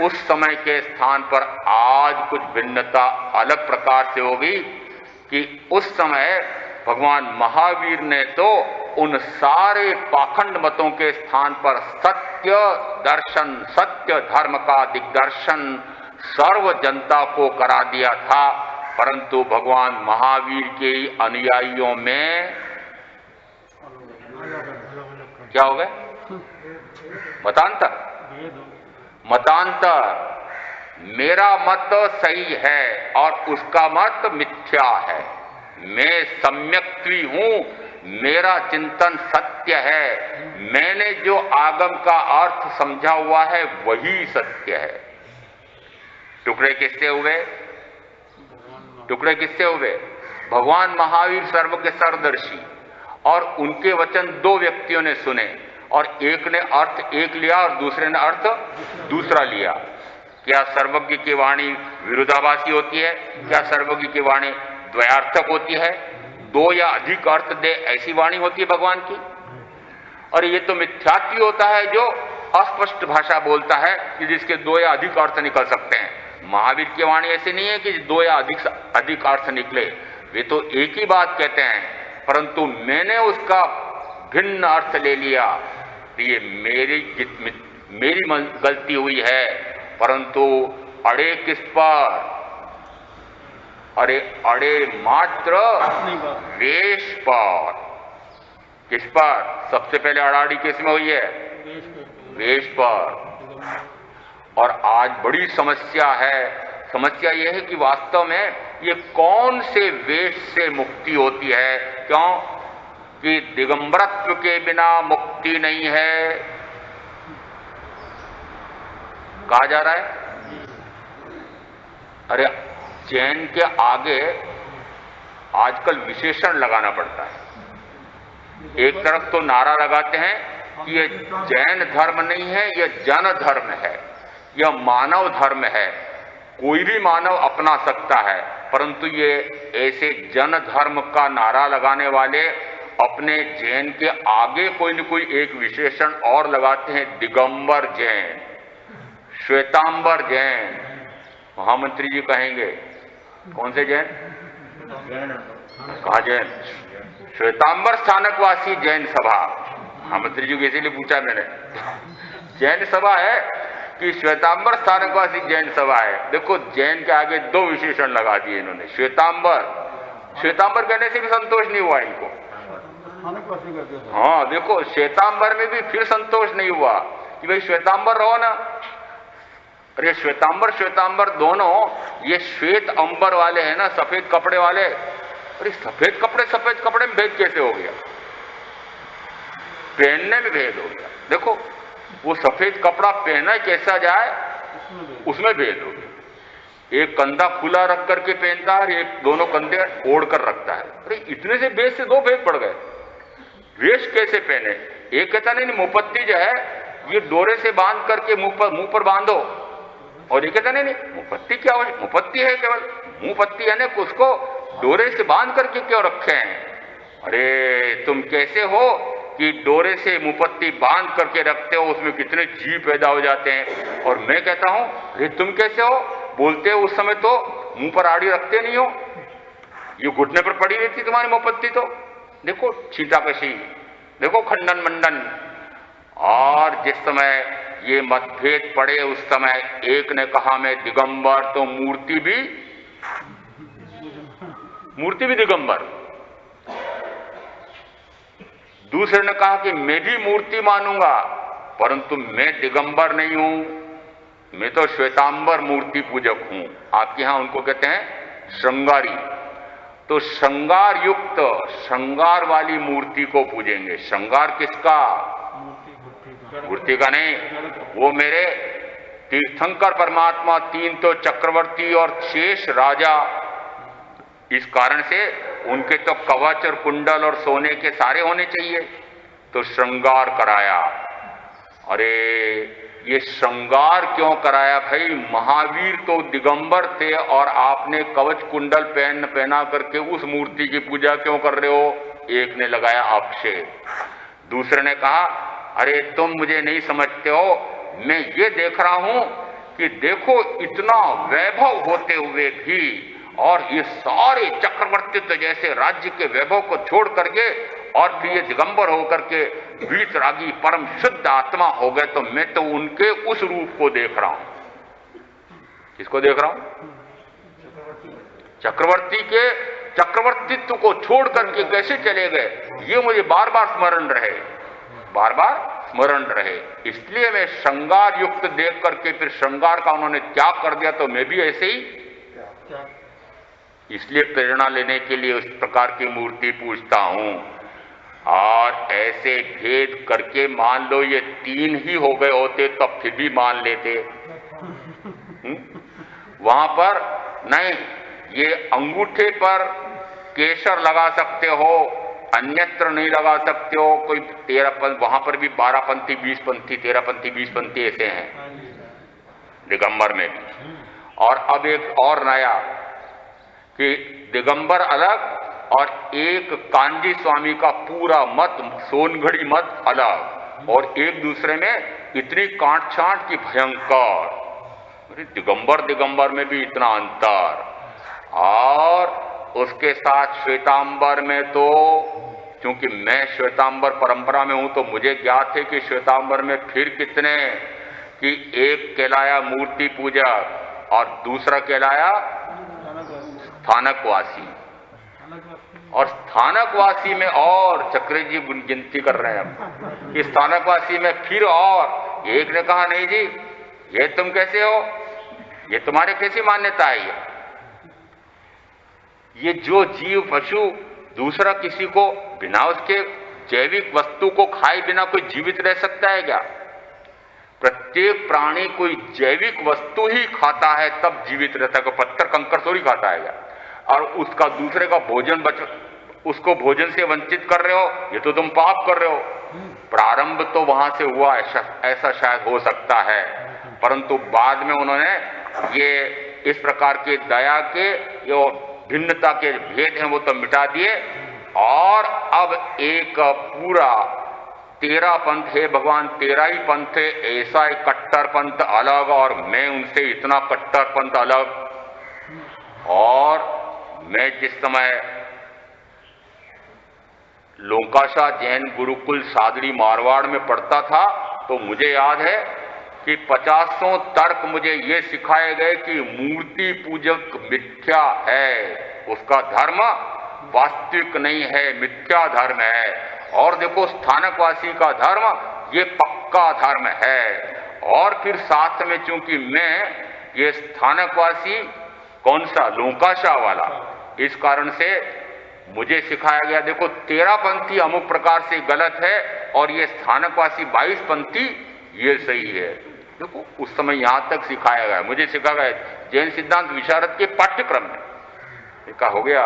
उस समय के स्थान पर आज कुछ भिन्नता अलग प्रकार से होगी कि उस समय भगवान महावीर ने तो उन सारे पाखंड मतों के स्थान पर सत्य दर्शन, सत्य धर्म का दिग्दर्शन सर्व जनता को करा दिया था। परंतु भगवान महावीर के अनुयायियों में क्या हो गए? मतांतर। मेरा मत सही है और उसका मत मिथ्या है। मैं सम्यक्त्वी हूं, मेरा चिंतन सत्य है, मैंने जो आगम का अर्थ समझा हुआ है वही सत्य है। टुकड़े किससे हुए? टुकड़े किससे हुए? भगवान महावीर सर्व के सर्वदर्शी, और उनके वचन दो व्यक्तियों ने सुने, और एक ने अर्थ एक लिया और दूसरे ने अर्थ दूसरा लिया। क्या सर्वज्ञ की वाणी विरोधाभासी होती है? क्या सर्वज्ञ की वाणी द्वयार्थक होती है? दो या अधिक अर्थ दे ऐसी वाणी होती है भगवान की? और ये तो मिथ्यात्व होता है जो अस्पष्ट भाषा बोलता है कि जिसके दो या अधिक अर्थ निकल सकते हैं। महावीर की वाणी ऐसी नहीं है कि दो या अधिक अर्थ निकले, वे तो एक ही बात कहते हैं, परंतु मैंने उसका भिन्न अर्थ ले लिया। ये मेरी गलती हुई है, परंतु अड़े किस पर? अरे अड़े मात्र वेश पर। किस पर? सबसे पहले अड़ाड़ी किस में हुई है? वेश पर। और आज बड़ी समस्या है। समस्या यह है कि वास्तव में ये कौन से वेश से मुक्ति होती है? क्यों कि दिगंबरत्व के बिना मुक्ति नहीं है, कहा जा रहा है। अरे जैन के आगे आजकल विशेषण लगाना पड़ता है। एक तरफ तो नारा लगाते हैं कि यह जैन धर्म नहीं है, यह जन धर्म है, यह मानव धर्म है, कोई भी मानव अपना सकता है। परंतु ये ऐसे जन धर्म का नारा लगाने वाले अपने जैन के आगे कोई न कोई एक विशेषण और लगाते हैं। दिगंबर जैन, श्वेतांबर जैन। महामंत्री जी कहेंगे कौन से जैन? कहा जैन? श्वेतांबर स्थानकवासी जैन सभा। महामंत्री जी को इसीलिए पूछा मैंने, जैन सभा है कि श्वेतांबर स्थानकवासी जैन सभा है? देखो जैन के आगे दो विशेषण लगा दिए इन्होंने। श्वेतांबर कहने से भी संतोष नहीं हुआ इनको। हाँ देखो, श्वेतांबर में भी फिर संतोष नहीं हुआ कि भाई श्वेतांबर रहो ना। अरे श्वेतांबर दोनों ये श्वेत अंबर वाले हैं ना, सफेद कपड़े वाले। अरे सफेद कपड़े में भेद कैसे हो गया? पहनने में भेद हो गया। देखो वो सफेद कपड़ा पहना कैसा जाए उसमें भेद हो गया। एक कंधा खुला रख करके पहनता है, एक दोनों कंधे ओढ़ कर रखता है। अरे इतने से भेद से दो भेद पड़ गए। वेश कैसे पहने? एक कहता नहीं मुपत्ति जो है ये डोरे से बांध करके मुंह पर बांधो, और ये कहता नहीं मुपत्ति क्या हो? मुपत्ति है केवल मुंहपत्ती है ना, उसको डोरे से बांध करके क्यों रखे हैं? अरे तुम कैसे हो कि डोरे से मुपत्ती बांध करके रखते हो, उसमें कितने जीव पैदा हो जाते हैं। और मैं कहता हूं अरे तुम कैसे हो? बोलते हो उस समय तो मुंह पर आड़ी रखते नहीं हो, ये घुटने पर पड़ी रहती तुम्हारी मुपत्ति। तो देखो छींटाकशी, देखो खंडन मंडन। और जिस समय ये मतभेद पड़े उस समय एक ने कहा मैं दिगंबर, तो मूर्ति भी दिगंबर। दूसरे ने कहा कि मैं भी मूर्ति मानूंगा, परंतु मैं दिगंबर नहीं हूं, मैं तो श्वेतांबर मूर्ति पूजक हूं। आपके यहां उनको कहते हैं श्रृंगारी। तो श्रृंगार युक्त, श्रृंगार वाली मूर्ति को पूजेंगे। श्रृंगार किसका? मूर्ति का नहीं। वो मेरे तीर्थंकर परमात्मा, तीन तो चक्रवर्ती और शेष राजा। इस कारण से उनके तो कवच और कुंडल और सोने के सारे होने चाहिए, तो श्रृंगार कराया। अरे ये श्रृंगार क्यों कराया भाई? महावीर तो दिगंबर थे और आपने कवच कुंडल पहना करके उस मूर्ति की पूजा क्यों कर रहे हो? एक ने लगाया आक्षेप। दूसरे ने कहा अरे तुम मुझे नहीं समझते हो, मैं ये देख रहा हूं कि देखो इतना वैभव होते हुए भी और ये सारे चक्रवर्तित्व जैसे राज्य के वैभव को छोड़ करके और फिर ये दिगंबर होकर के वीतरागी परम शुद्ध आत्मा हो गए, तो मैं तो उनके उस रूप को देख रहा हूं। किसको देख रहा हूं? चक्रवर्ती के चक्रवर्तित्व को छोड़ करके कैसे चले गए, ये मुझे बार बार स्मरण रहे, बार बार स्मरण रहे। इसलिए मैं श्रृंगार युक्त देख करके फिर श्रृंगार का उन्होंने त्याग कर दिया, तो मैं भी ऐसे ही, इसलिए प्रेरणा लेने के लिए उस प्रकार की मूर्ति पूजता हूं। और ऐसे भेद करके मान लो ये 3 ही हो गए होते तब फिर भी मान लेते। वहां पर नहीं, ये अंगूठे पर केसर लगा सकते हो, अन्यत्र नहीं लगा सकते हो। कोई 13 वहां पर भी 12पंथी 20पंथी 13पंथी 20पंथी ऐसे हैं दिगंबर में भी। और अब एक और नया कि दिगंबर अलग और एक कांजी स्वामी का पूरा मत, सोनघड़ी मत अलग, और एक दूसरे में इतनी कांट छांट की भयंकर। दिगंबर में भी इतना अंतर। और उसके साथ श्वेतांबर में तो, क्योंकि मैं श्वेतांबर परंपरा में हूं तो मुझे ज्ञात है कि श्वेतांबर में फिर कितने, कि एक कहलाया मूर्ति पूजा और दूसरा कहलाया स्थानकवासी। और स्थानकवासी में और चक्रे जी गिनती कर रहे हैं कि स्थानकवासी में फिर और एक ने कहा नहीं जी ये तुम कैसे हो, ये तुम्हारे कैसी मान्यता है? ये जो जीव पशु दूसरा किसी को बिना उसके जैविक वस्तु को खाए बिना कोई जीवित रह सकता है क्या? प्रत्येक प्राणी कोई जैविक वस्तु ही खाता है तब जीवित रहता है। पत्थर कंकर थोड़ी खाता है क्या? और उसका दूसरे का भोजन उसको भोजन से वंचित कर रहे हो, ये तो तुम पाप कर रहे हो। प्रारंभ तो वहां से हुआ, ऐसा शायद हो सकता है, परंतु बाद में उन्होंने ये इस प्रकार के दया के जो भिन्नता के भेद हैं वो तो मिटा दिए। और अब एक पूरा 13 पंथ है भगवान, 13 ही पंथ है, ऐसा एक कट्टर पंथ अलग और मैं उनसे इतना कट्टर पंथ अलग। और मैं जिस समय लोकाशा जैन गुरुकुल सादड़ी मारवाड़ में पढ़ता था तो मुझे याद है कि 50 तर्क मुझे ये सिखाए गए कि मूर्ति पूजक मिथ्या है, उसका धर्म वास्तविक नहीं है, मिथ्या धर्म है। और देखो स्थानकवासी का धर्म ये पक्का धर्म है। और फिर साथ में चूंकि मैं ये स्थानकवासी कौन सा लोकाशा वाला, इस कारण से मुझे सिखाया गया देखो 13 पंथी अमुक प्रकार से गलत है और ये स्थानकवासी 22 पंथी ये सही है। देखो उस समय यहां तक सिखाया गया, मुझे सिखाया गया जैन सिद्धांत विशारद के पाठ्यक्रम में। इसका हो गया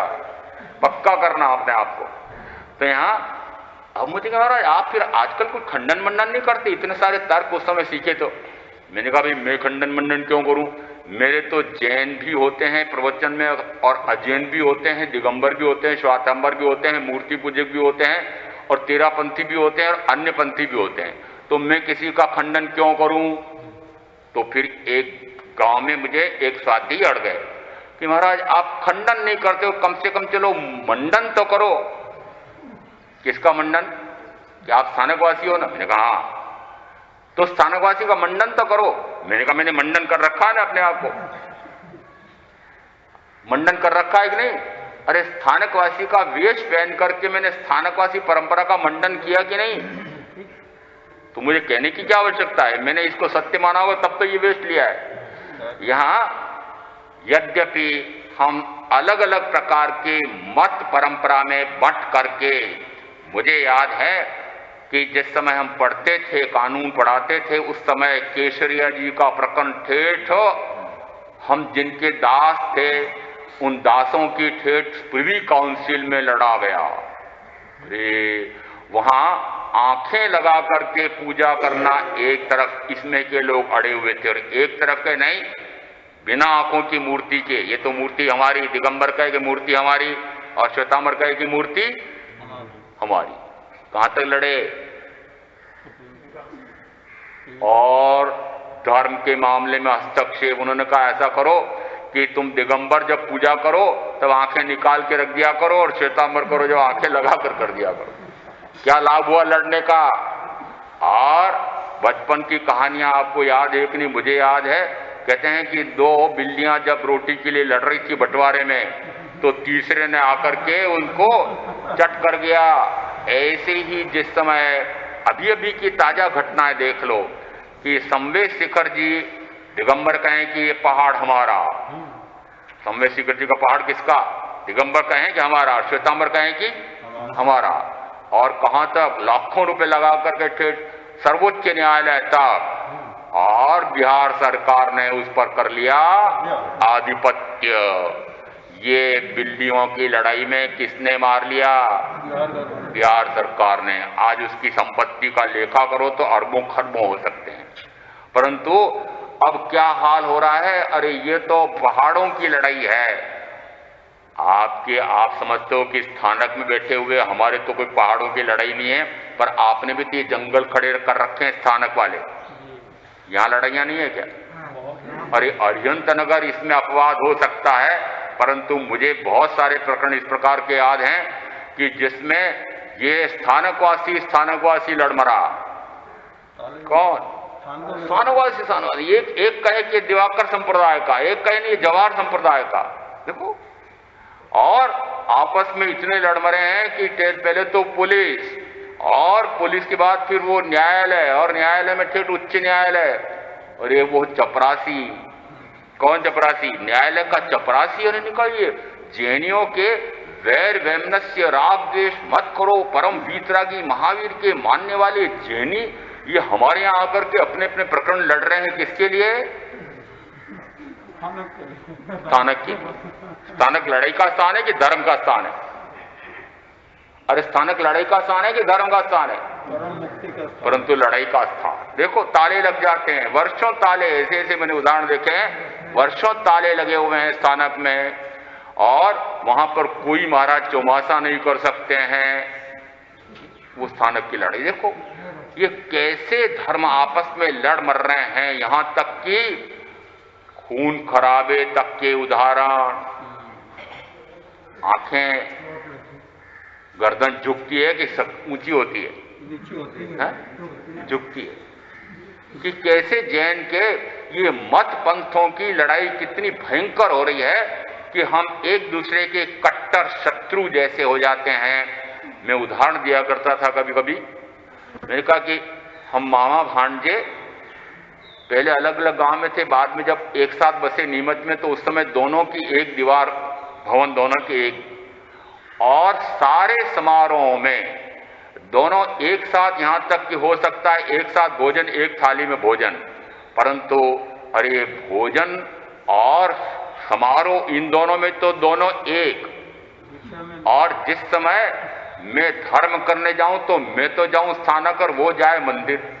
पक्का करना अपने आप को। तो यहां अब मुझे कहा महाराज आप फिर आजकल कोई खंडन मंडन नहीं करते, इतने सारे तर्क उस समय सीखे। तो मैंने कहा भाई मैं खंडन मंडन क्यों करूं, मेरे तो जैन भी होते हैं प्रवचन में और अजैन भी होते हैं, दिगंबर भी होते हैं, श्वेतांबर भी होते हैं, मूर्ति पूजक भी होते हैं और 13 पंथी भी होते हैं और अन्य पंथी भी होते हैं। तो मैं किसी का खंडन क्यों करूं? तो फिर एक गांव में मुझे एक स्वाध्यायी अड़ गए कि महाराज आप खंडन नहीं करते हो, कम से कम चलो मंडन तो करो। किसका मंडन? कि आप स्थानकवासी हो ना? मैंने कहा हाँ। तो स्थानकवासी का मंडन तो करो। मैंने कहा मैंने मंडन कर रखा है ना अपने आप को, मंडन कर रखा है कि नहीं? अरे स्थानकवासी का वेश पहन करके मैंने स्थानकवासी परंपरा का मंडन किया कि नहीं? तो मुझे कहने की क्या आवश्यकता है, मैंने इसको सत्य माना होगा तब तो ये वेश लिया है। यहां यद्यपि हम अलग अलग प्रकार के मत परंपरा में बंट करके, मुझे याद है कि जिस समय हम पढ़ते थे, कानून पढ़ाते थे, उस समय केसरिया जी का प्रकरण ठेठ हम जिनके दास थे उन दासों की ठेठ प्रिवी काउंसिल में लड़ा गया। वहां आंखें लगा करके पूजा करना एक तरफ इसमें के लोग अड़े हुए थे, और एक तरफ के नहीं, बिना आंखों की मूर्ति के, ये तो मूर्ति हमारी, दिगंबर कहे कि मूर्ति हमारी, और श्वेतांबर कहे कि मूर्ति हमारी। कहां तक लड़े? और धर्म के मामले में हस्तक्षेप। उन्होंने कहा ऐसा करो कि तुम दिगंबर जब पूजा करो तब आंखें निकाल के रख दिया करो, और श्वेतांबर करो जब आंखें लगा कर दिया करो। क्या लाभ हुआ लड़ने का? और बचपन की कहानियां आपको याद है कि नहीं? मुझे याद है, कहते हैं कि दो बिल्लियां जब रोटी के लिए लड़ रही थी बंटवारे में, तो तीसरे ने आकर के उनको चट कर गया। ऐसे ही जिस समय अभी अभी की ताजा घटनाएं देख लो कि संवेद शिखर जी, दिगंबर कहें कि ये पहाड़ हमारा, संवेद शिखर जी का पहाड़ किसका? दिगंबर कहें कि हमारा, श्वेतांबर कहें कि हमारा। और कहां तक? लाखों रुपए लगा करके ठेठ सर्वोच्च न्यायालय तक, और बिहार सरकार ने उस पर कर लिया आधिपत्य। ये बिल्लियों की लड़ाई में किसने मार लिया? बिहार सरकार ने। आज उसकी संपत्ति का लेखा करो तो अरबों खरबों हो सकते हैं, परंतु अब क्या हाल हो रहा है? अरे ये तो पहाड़ों की लड़ाई है। आप समझते हो कि स्थानक में बैठे हुए हमारे तो कोई पहाड़ों की लड़ाई नहीं है, पर आपने भी तो ये जंगल खड़े कर रखे हैं स्थानक वाले, यहां लड़ाइयां नहीं है क्या? अरे अरिहंत नगर इसमें अपवाद हो सकता है, परंतु मुझे बहुत सारे प्रकरण इस प्रकार के याद हैं कि जिसमें ये स्थानकवासी लड़ मरा। कौन? स्थानकवासी। एक कहे कि दिवाकर संप्रदाय का, एक कहे नहीं जवाहर संप्रदाय का। देखो, और आपस में इतने लड़ मरे हैं कि पहले तो पुलिस, और पुलिस के बाद फिर वो न्यायालय, और न्यायालय में ठेठ उच्च न्यायालय। और ये वो चपरासी, कौन चपरासी? न्यायालय का चपरासी। और निकालिए, जैनियों के वैर वैमनस्य राग द्वेष मत करो, परम वीतरागी महावीर के मानने वाले जैनी ये हमारे यहाँ आकर के अपने अपने प्रकरण लड़ रहे हैं। किसके लिए? स्थानक की। स्थानक लड़ाई का स्थान है कि धर्म का स्थान है? अरे स्थानक लड़ाई का स्थान है कि धर्म का स्थान है? परंतु लड़ाई का स्थान। देखो ताले लग जाते हैं, वर्षों ताले, ऐसे ऐसे मैंने उदाहरण देखे हैं, वर्षों ताले लगे हुए हैं स्थानक में, और वहां पर कोई महाराज चौमासा नहीं कर सकते हैं। वो स्थानक की लड़ाई देखो, ये कैसे धर्म आपस में लड़ मर रहे हैं, यहां तक कि खून खराबे तक के उदाहरण। आंखें, गर्दन झुकती है कि ऊंची होती है? झुकती है। कि कैसे जैन के ये मत पंथों की लड़ाई कितनी भयंकर हो रही है कि हम एक दूसरे के कट्टर शत्रु जैसे हो जाते हैं। मैं उदाहरण दिया करता था कभी कभी, मैंने कहा कि हम मामा भांजे पहले अलग अलग गांव में थे, बाद में जब एक साथ बसे नीमच में, तो उस समय दोनों की एक दीवार, भवन दोनों के एक, और सारे समारोहों में दोनों एक साथ, यहां तक कि हो सकता है एक साथ भोजन, एक थाली में भोजन, परंतु अरे भोजन और समारोह इन दोनों में तो दोनों एक। और जिस समय मैं धर्म करने जाऊं तो मैं तो जाऊं स्थानक और वो जाए मंदिर,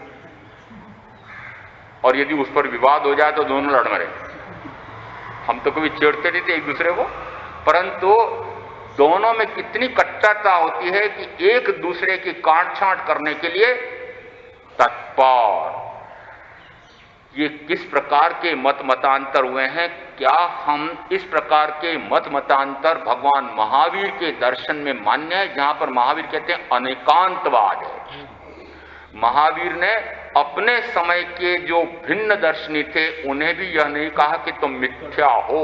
और यदि उस पर विवाद हो जाए तो दोनों लड़ मरे। हम तो कभी छेड़ते नहीं थे एक दूसरे को, परंतु दोनों में कितनी कट्टरता होती है कि एक दूसरे की काट छांट करने के लिए तत्पर। ये किस प्रकार के मत मतांतर हुए हैं? क्या हम इस प्रकार के मत मतांतर भगवान महावीर के दर्शन में मान्य है, जहां पर महावीर कहते हैं अनेकांतवाद है। महावीर ने अपने समय के जो भिन्न दर्शनी थे उन्हें भी यह नहीं कहा कि तुम मिथ्या हो,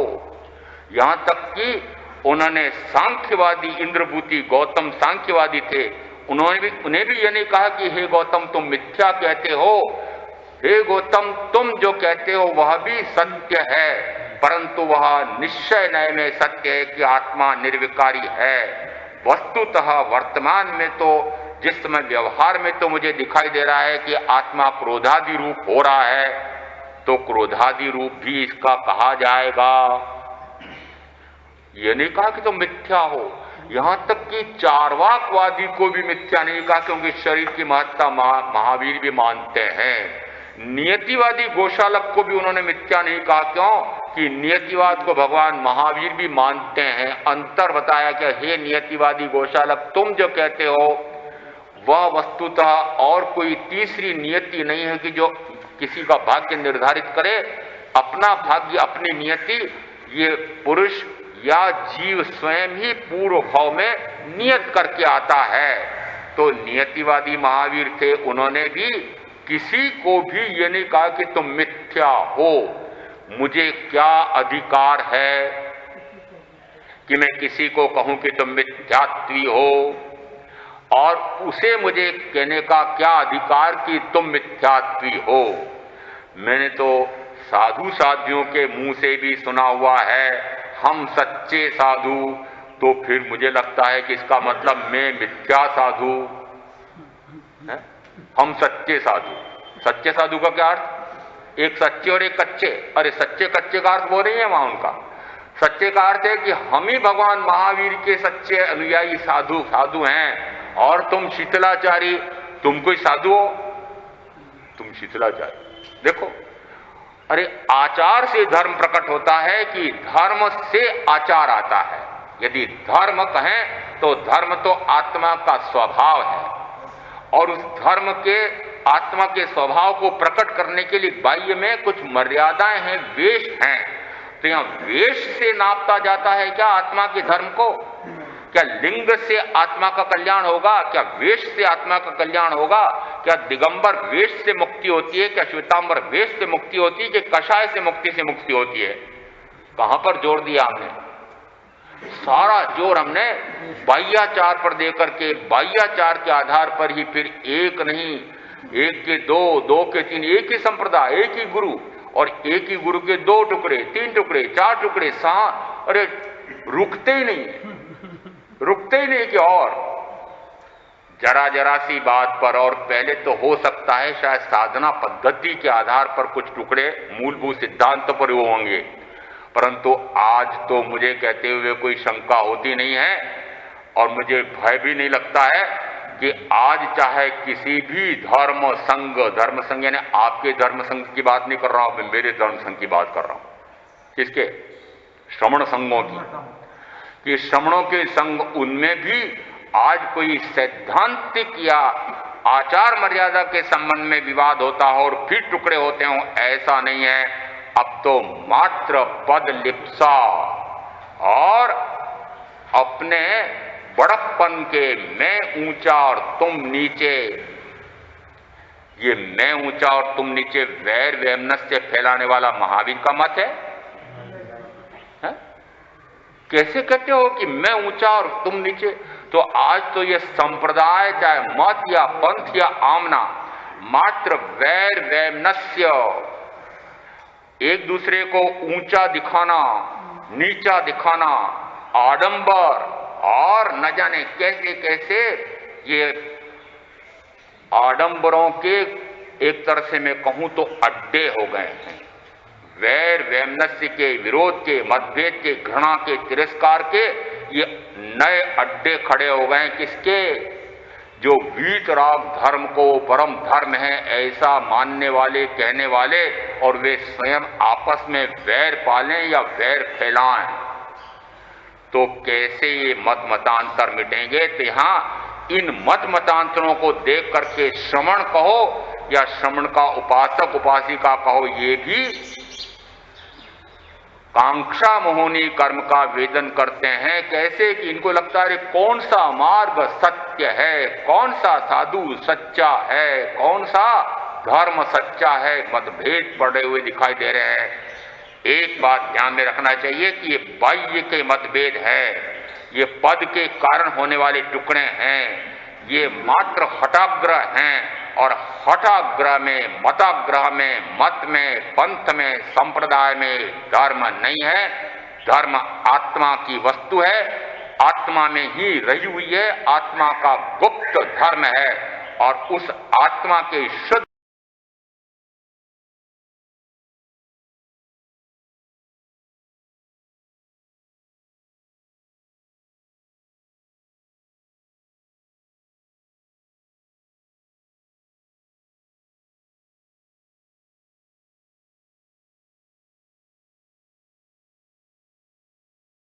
यहां तक कि उन्होंने सांख्यवादी, इंद्रभूति गौतम सांख्यवादी थे, उन्हें भी यह नहीं कहा कि हे गौतम तुम मिथ्या कहते हो, हे गौतम तुम जो कहते हो वह भी सत्य है, परंतु वह निश्चय नय में सत्य है कि आत्मा निर्विकारी है। वस्तुतः वर्तमान में तो जिस समय व्यवहार में तो मुझे दिखाई दे रहा है कि आत्मा क्रोधादि रूप हो रहा है, तो क्रोधादि रूप भी इसका कहा जाएगा। ये नहीं कहा कि तुम मिथ्या हो, यहां तक कि चार्वाकवादी को भी मिथ्या नहीं कहा, क्योंकि शरीर की महत्ता महावीर भी मानते हैं। नियतिवादी गोशालक को भी उन्होंने मिथ्या नहीं कहा, क्यों कि नियतिवाद को भगवान महावीर भी मानते हैं। अंतर बताया कि हे नियतिवादी गोशालक, तुम जो कहते हो वह वस्तुतः और कोई तीसरी नियति नहीं है कि जो किसी का भाग्य निर्धारित करे। अपना भाग्य, अपनी नियति ये पुरुष या जीव स्वयं ही पूर्व भाव में नियत करके आता है। तो नियतिवादी महावीर थे, उन्होंने भी किसी को भी ये नहीं कहा कि तुम मिथ्या हो। मुझे क्या अधिकार है कि मैं किसी को कहूं कि तुम मिथ्यात्वी हो, और उसे मुझे कहने का क्या अधिकार कि तुम मिथ्यात्वी हो। मैंने तो साधु साधियों के मुंह से भी सुना हुआ है, हम सच्चे साधु, तो फिर मुझे लगता है कि इसका मतलब मैं मिथ्या साधु है। हम सच्चे साधु, सच्चे साधु का क्या अर्थ? एक सच्चे और एक कच्चे। अरे सच्चे कच्चे का अर्थ बोल रही है वहां उनका। सच्चे का अर्थ है कि हम ही भगवान महावीर के सच्चे अनुयायी साधु हैं, और तुम शीतलाचारी, तुम कोई साधु हो? तुम शीतलाचारी। देखो, अरे आचार से धर्म प्रकट होता है कि धर्म से आचार आता है। यदि धर्म कहें तो धर्म तो आत्मा का स्वभाव है, और उस धर्म के आत्मा के स्वभाव को प्रकट करने के लिए बाह्य में कुछ मर्यादाएं हैं, वेश हैं। तो यहां वेश से नापता जाता है क्या आत्मा के धर्म को? क्या लिंग से आत्मा का कल्याण होगा? क्या वेश से आत्मा का कल्याण होगा? क्या दिगंबर वेश से मुक्ति होती है? क्या श्वेतांबर वेश से मुक्ति होती है? कि कषाय से मुक्ति होती है? कहां पर जोर दिया हमने? सारा जोर हमने बाह्याचार पर देकर के, बाह्याचार के आधार पर ही फिर एक नहीं, एक के दो, दो के तीन, एक ही संप्रदाय, एक ही गुरु, और एक ही गुरु के 2 टुकड़े, 3 टुकड़े, 4 टुकड़े, 7। अरे रुकते ही नहीं कि और जरा जरा सी बात पर। और पहले तो हो सकता है शायद साधना पद्धति के आधार पर कुछ टुकड़े मूलभूत सिद्धांतों पर वो होंगे, परंतु आज तो मुझे कहते हुए कोई शंका होती नहीं है, और मुझे भय भी नहीं लगता है कि आज चाहे किसी भी धर्म संघ यानी आपके धर्म संघ की बात नहीं कर रहा हूं, मैं मेरे धर्म संघ की बात कर रहा हूं। किसके? श्रमण संघों की। कि श्रमणों के संघ, उनमें भी आज कोई सैद्धांतिक या आचार मर्यादा के संबंध में विवाद होता हो और फिर टुकड़े होते हों, ऐसा नहीं है। अब तो मात्र पद लिप्सा और अपने बड़प्पन के मैं ऊंचा और तुम नीचे, ये मैं ऊंचा और तुम नीचे वैर वैमनस्य फैलाने वाला महावीर का मत है? कैसे कहते हो कि मैं ऊंचा और तुम नीचे? तो आज तो ये संप्रदाय, चाहे मत या पंथ या आमना, मात्र वैर वैमनस्य, एक दूसरे को ऊंचा दिखाना, नीचा दिखाना, आडंबर, और न जाने कैसे कैसे ये आडंबरों के एक तरह से मैं कहूं तो अड्डे हो गए हैं। वैर वैमनस्य के, विरोध के, मतभेद के, घृणा के, तिरस्कार के ये नए अड्डे खड़े हो गए। किसके? जो वीतराग धर्म को परम धर्म है ऐसा मानने वाले, कहने वाले, और वे स्वयं आपस में वैर पालें या वैर फैलाएं। तो कैसे ये मत मतांतर मिटेंगे? तो यहां इन मत मतांतरों को देख करके श्रमण कहो या श्रमण का उपासक उपासिका कहो, ये भी कांक्षा मोहनी कर्म का वेदन करते हैं। कैसे कि इनको लगता है कौन सा मार्ग सत्य है, कौन सा साधु सच्चा है, कौन सा धर्म सच्चा है। मतभेद पड़े हुए दिखाई दे रहे हैं। एक बात ध्यान में रखना चाहिए कि ये बाह्य के मतभेद है, ये पद के कारण होने वाले टुकड़े हैं, ये मात्र हठाग्रह हैं, और हठाग्रह में, मताग्रह में, मत में, पंथ में, संप्रदाय में धर्म नहीं है। धर्म आत्मा की वस्तु है, आत्मा में ही रही हुई है, आत्मा का गुप्त धर्म है, और उस आत्मा के शुद्ध